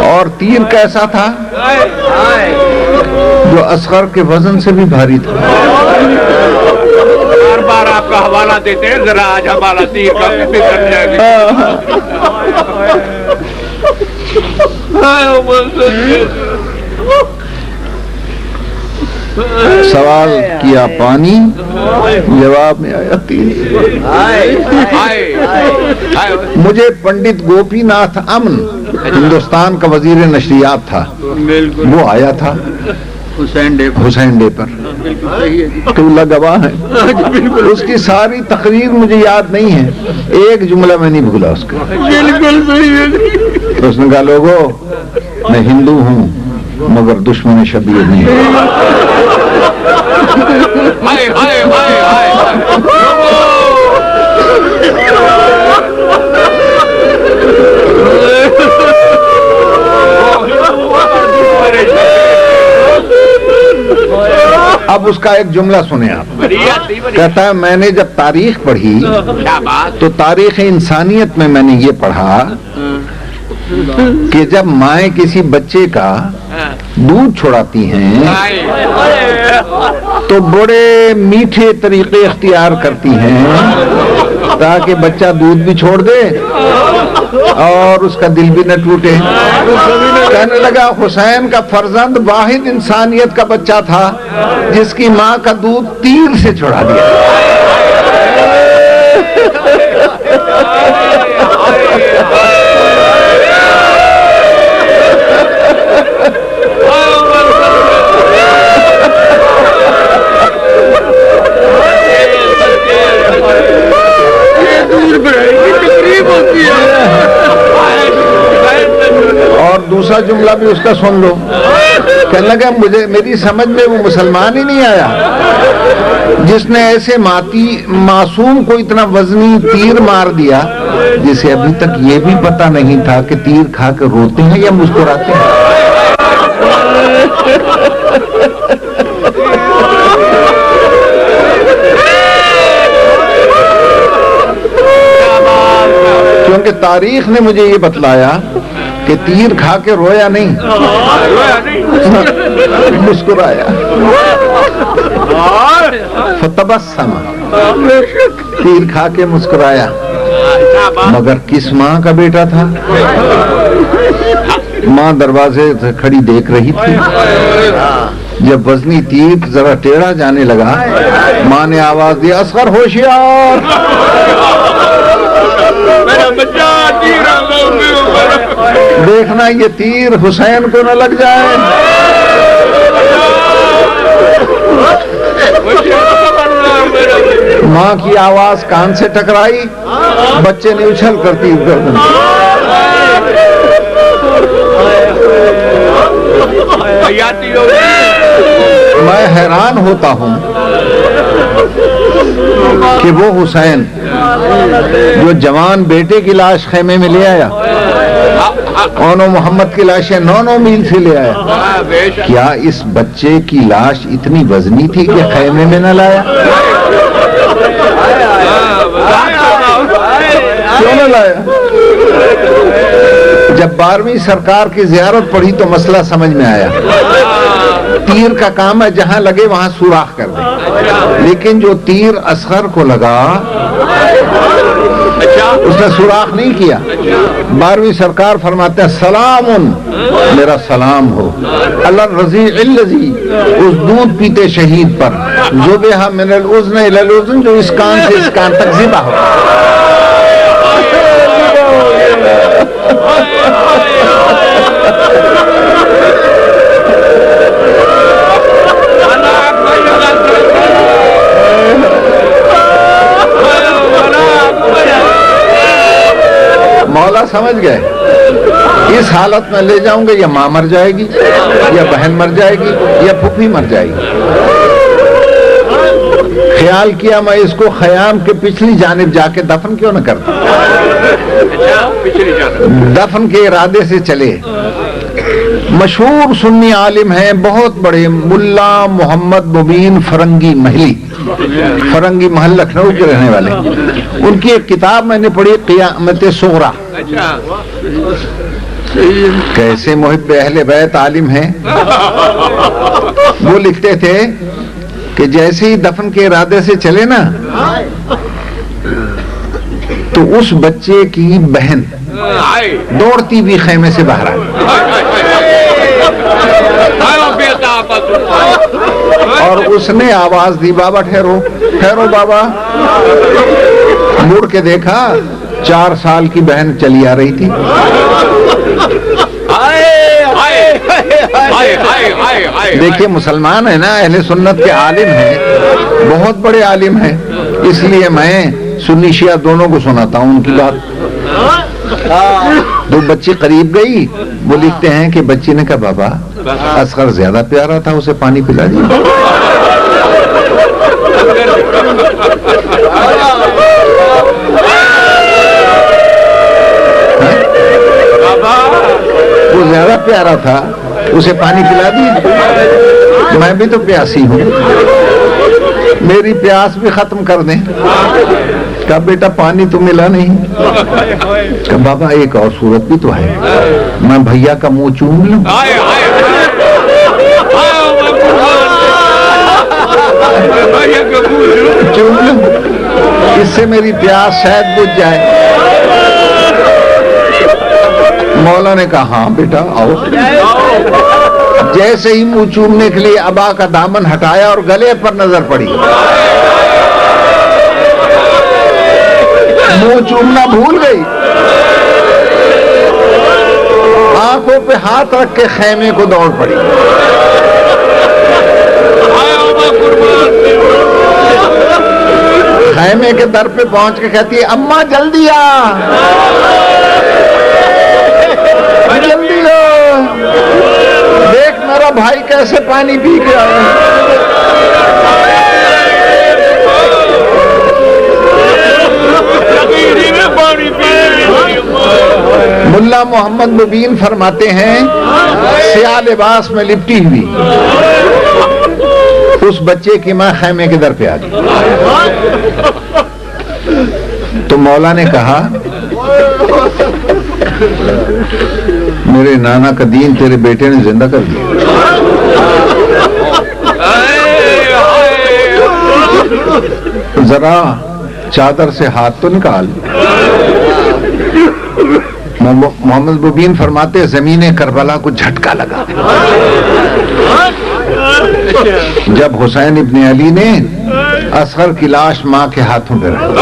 Speaker 2: اور اور تیر کیسا تھا؟ جو اصغر کے وزن سے بھی بھاری تھا.
Speaker 3: بار بار آپ کا حوالہ دیتے ہیں، ذرا آج ہمارا تیر کا بھی کر جائے گا.
Speaker 2: سوال کیا پانی، جواب میں آیا تیر. مجھے پنڈت گوپی ناتھ امن ہندوستان کا وزیر نشریات تھا، وہ آیا تھا حسین ڈے پر، تو اللہ گواہ ہے. اس کی ساری تقریر مجھے یاد نہیں ہے، ایک جملہ میں نہیں بھولا اس کا. تو اس نے کہا لوگوں میں ہندو ہوں مگر دشمن شبیر نہیں. اب اس کا ایک جملہ سنیں آپ. کہتا ہے میں نے جب تاریخ پڑھی تو تاریخ انسانیت میں نے یہ پڑھا کہ جب مائیں کسی بچے کا دودھ چھوڑاتی ہیں تو بڑے میٹھے طریقے اختیار کرتی ہیں تاکہ بچہ دودھ بھی چھوڑ دے اور اس کا دل بھی نہ ٹوٹے. کہنے لگا حسین کا فرزند واحد انسانیت کا بچہ تھا جس کی ماں کا دودھ تیر سے چھڑا دیا. اور دوسرا جملہ بھی اس کا سن لو. کہنے لگا مجھے میری سمجھ میں وہ مسلمان ہی نہیں آیا جس نے ایسے معصوم کو اتنا وزنی تیر مار دیا جسے ابھی تک یہ بھی پتا نہیں تھا کہ تیر کھا کے روتے ہیں یا مسکراتے ہیں. کیونکہ تاریخ نے مجھے یہ بتلایا کہ تیر کھا کے رویا نہیں، مسکرایا. فتبسم، تیر کھا کے مسکرایا. مگر کس ماں کا بیٹا تھا؟ ماں دروازے سے کھڑی دیکھ رہی تھی. جب وزنی تیر ذرا ٹیڑھا جانے لگا ماں نے آواز دی اصغر ہوشیار. دیکھنا یہ تیر حسین کو نہ لگ جائے. ماں کی آواز کان سے ٹکرائی، بچے نے اچھل کر تیر کر دیا. میں حیران ہوتا ہوں کہ وہ حسین جو جوان بیٹے کی لاش خیمے میں لے آیا، اونو محمد کی لاشیں 9 میل سے لے آیا، کیا اس بچے کی لاش اتنی وزنی تھی کہ خیمے میں نہ لایا؟ کیوں نہ لایا؟ جب 12ویں سرکار کی زیارت پڑھی تو مسئلہ سمجھ میں آیا. تیر کا کام ہے جہاں لگے وہاں سوراخ کر دے، لیکن جو تیر اصغر کو لگا اس نے سوراخ نہیں کیا. 12ویں سرکار فرماتے ہیں سلام، میرا سلام ہو اللہ رضی الذی، اس دودھ پیتے شہید پر ذبح من الاذن الی الاذن، جو اس کان سے اس کان تک ذبح ہو. مولا سمجھ گئے اس حالت میں لے جاؤں گے یا ماں مر جائے گی یا بہن مر جائے گی یا پھوپھی مر جائے گی. خیال کیا میں اس کو خیام کے پچھلی جانب جا کے دفن کیوں نہ کرتا. دفن کے ارادے سے چلے. مشہور سنی عالم ہیں بہت بڑے، ملا محمد مبین فرنگی محلی، فرنگی محل لکھنؤ کے رہنے والے. ان کی ایک کتاب میں نے پڑھی قیامت صغریٰ. کیسے محب اہل بیت عالم ہیں. وہ لکھتے تھے کہ جیسے ہی دفن کے ارادے سے چلے نا تو اس بچے کی بہن دوڑتی بھی خیمے سے باہر آئی اور اس نے آواز دی بابا ٹھہرو ٹھہرو بابا. مڑ کے دیکھا 4 سال کی بہن چلی آ رہی تھی. دیکھیے مسلمان ہے نا, اہل سنت کے عالم ہیں, بہت بڑے عالم ہیں, اس لیے میں سنی شیعہ دونوں کو سناتا ہوں ان کی بات. دو بچی قریب گئی, وہ لکھتے ہیں کہ بچی نے کہا بابا اصغر زیادہ پیارا تھا, اسے پانی پلا دیا. وہ زیادہ پیارا تھا, اسے پانی پلا دی. میں بھی تو پیاسی ہوں, میری پیاس بھی ختم کر دیں. کہا بیٹا پانی تو ملا نہیں. کہا بابا ایک اور صورت بھی تو ہے, میں بھیا کا منہ چوم لوں. چوم لوں, اس سے میری پیاس شاید بجھ جائے. مولا نے کہا ہاں بیٹا آؤ. جیسے ہی منہ چومنے کے لیے ابا کا دامن ہٹایا اور گلے پر نظر پڑی, منہ چومنا بھول گئی. آنکھوں پہ ہاتھ رکھ کے خیمے کو دوڑ پڑی. خیمے کے در پہ پہنچ کے کہتی ہے اماں جلدی آ, جلدی آ, دیکھ میرا بھائی کیسے پانی پی کے آیا. ملا محمد مبین فرماتے ہیں سیاہ لباس میں لپٹی ہوئی اس بچے کی ماں خیمے کے در پہ آ گئی. تو مولا نے کہا میرے نانا کا دین تیرے بیٹے نے زندہ کر دیا. ذرا چادر سے ہاتھ تو نکال. محمد مبین فرماتے زمین کربلا کو جھٹکا لگا جب حسین ابن علی نے اصغر کی لاش ماں کے ہاتھوں پہ رکھی.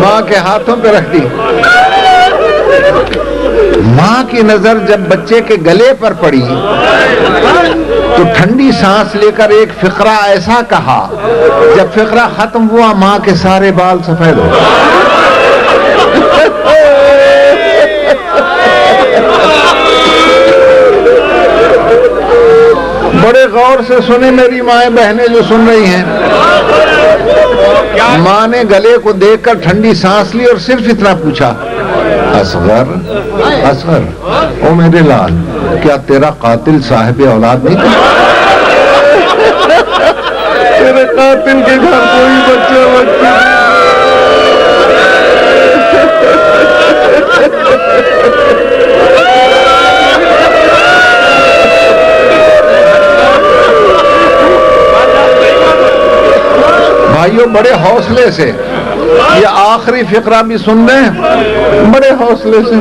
Speaker 2: ماں کے ہاتھوں پہ رکھ دی. ماں کی نظر جب بچے کے گلے پر پڑی تو ٹھنڈی سانس لے کر ایک فقرہ ایسا کہا, جب فقرہ ختم ہوا ماں کے سارے بال سفید ہو گئے. بڑے غور سے سنیں میری مائیں بہنیں جو سن رہی ہیں. ماں نے گلے کو دیکھ کر ٹھنڈی سانس لی اور صرف اتنا پوچھا اصغر اصغر او میرے لال کیا تیرا قاتل صاحب اولاد نہیں تھا؟ تیرے قاتل کے گھر کوئی بچہ بھائیوں بڑے حوصلے سے یہ آخری فقرہ بھی سن رہے ہیں, بڑے حوصلے سے.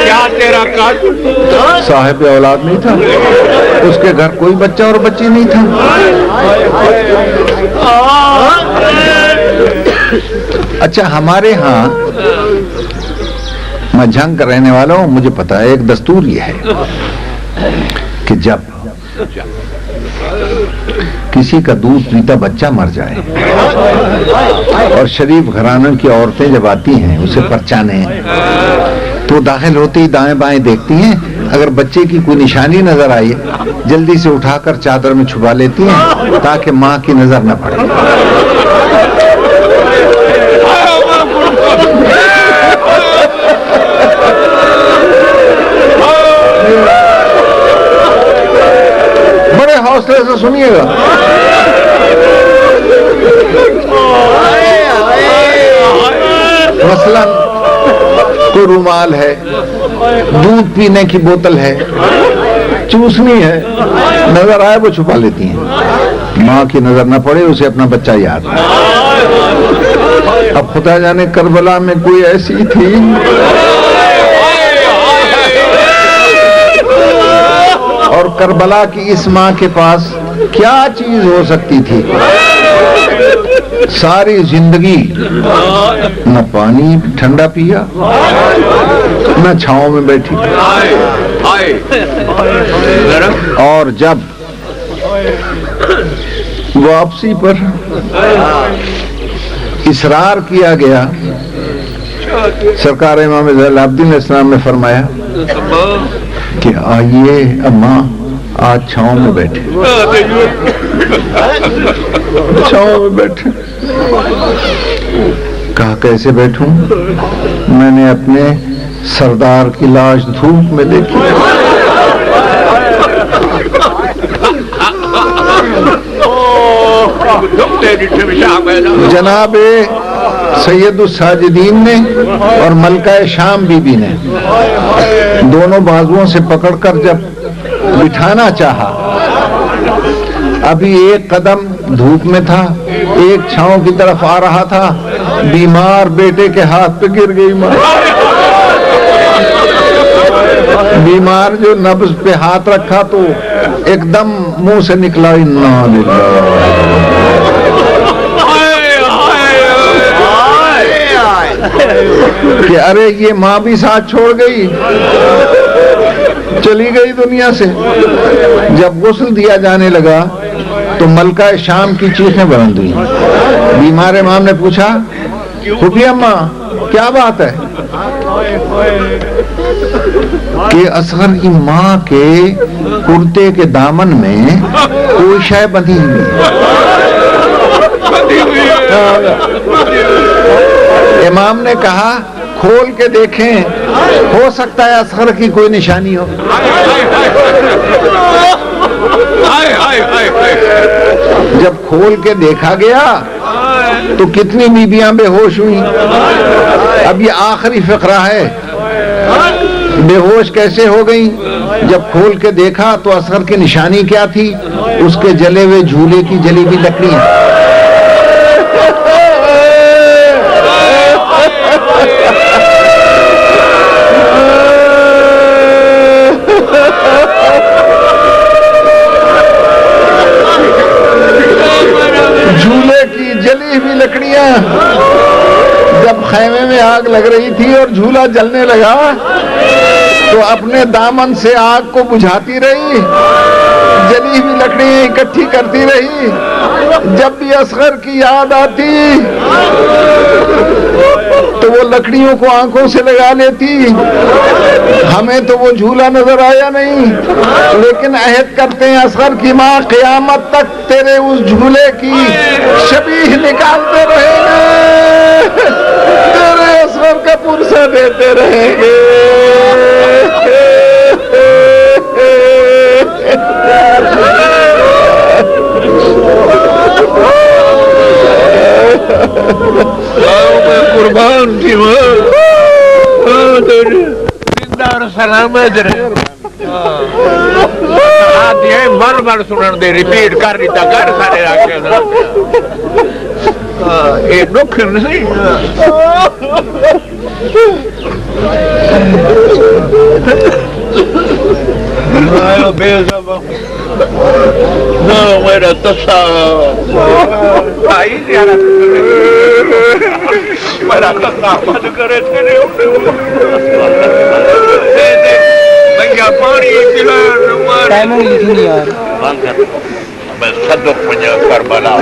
Speaker 3: کیا تیرا قاتل
Speaker 2: صاحب اولاد نہیں تھا, اس کے گھر کوئی بچہ اور بچی نہیں تھا. اچھا ہمارے ہاں, میں جھنگ کا رہنے والا ہوں, مجھے پتا ہے ایک دستور یہ ہے کہ جب کسی کا دودھ پیتا بچہ مر جائے اور شریف گھرانوں کی عورتیں جب آتی ہیں اسے پرچانے تو داخل ہوتے ہی دائیں بائیں دیکھتی ہیں, اگر بچے کی کوئی نشانی نظر آئی جلدی سے اٹھا کر چادر میں چھپا لیتی ہیں تاکہ ماں کی نظر نہ پڑے. حوصلے سے سنیے گا. مثلاً کوئی رومال ہے, دودھ پینے کی بوتل ہے, چوسنی ہے, نظر آئے وہ چھپا لیتی ہیں, ماں کی نظر نہ پڑے, اسے اپنا بچہ یاد. اب خدا جانے کربلا میں کوئی ایسی تھی اور کربلا کی اس ماں کے پاس کیا چیز ہو سکتی تھی. ساری زندگی نہ پانی ٹھنڈا پیا, نہ چھاؤں میں بیٹھی, اور جب واپسی پر اصرار کیا گیا, سرکار امام زین العابدین علیہ السلام نے فرمایا کہ آئیے اماں آج چھاؤں میں بیٹھے. چھاؤں میں بیٹھے. کہا کیسے بیٹھوں؟ میں نے اپنے سردار کی لاش دھوپ میں دیکھی. جناب سید الساجدین نے اور ملکہ شام بی بی نے دونوں بازوؤں سے پکڑ کر جب بٹھانا چاہا, ابھی ایک قدم دھوپ میں تھا, ایک چھاؤں کی طرف آ رہا تھا, بیمار بیٹے کے ہاتھ پہ گر گئی ماں. بیمار جو نبض پہ ہاتھ رکھا تو ایک دم منہ سے نکلا انا للہ. کہ ارے یہ ماں بھی ساتھ چھوڑ گئی, چلی گئی دنیا سے. جب غسل دیا جانے لگا تو ملکہ شام کی چیخیں بلند ہوئی. بیمار امام نے پوچھا پھوپھی اماں کیا بات ہے؟ کہ اصغر کی ماں کے کرتے کے دامن میں کوئی شے بندھی ہوئی. امام نے کہا کھول کے دیکھیں, ہو سکتا ہے اصغر کی کوئی نشانی ہو. جب کھول کے دیکھا گیا تو کتنی بیویاں بے ہوش ہوئی. اب یہ آخری فقرہ ہے, بے ہوش کیسے ہو گئی؟ جب کھول کے دیکھا تو اصغر کی نشانی کیا تھی؟ اس کے جلے ہوئے جھولے کی جلی ہوئی لکڑیاں. جھولے کی جلی ہوئی لکڑیاں. جب خیمے میں آگ لگ رہی تھی اور جھولا جلنے لگا تو اپنے دامن سے آگ کو بجھاتی رہی, جلی ہوئی لکڑیاں اکٹھی کرتی رہی. جب بھی اصغر کی یاد آتی تو وہ لکڑیوں کو آنکھوں سے لگا لیتی. ہمیں تو وہ جھولا نظر آیا نہیں, لیکن عہد کرتے ہیں اصغر کی ماں قیامت تک تیرے اس جھولے کی شبیہ نکالتے رہیں گے, تیرے اصغر کا پرسہ دیتے رہیں گے.
Speaker 3: قربان کی سلامت بار بار سنن دے, ریپیٹ کر دیتا کر سارے راکے یہ دکھ نہیں. میرا تسا میرا تسا بند کرے تھے بھیا پانی پلا بند کر. میں صدق پنجا کربلا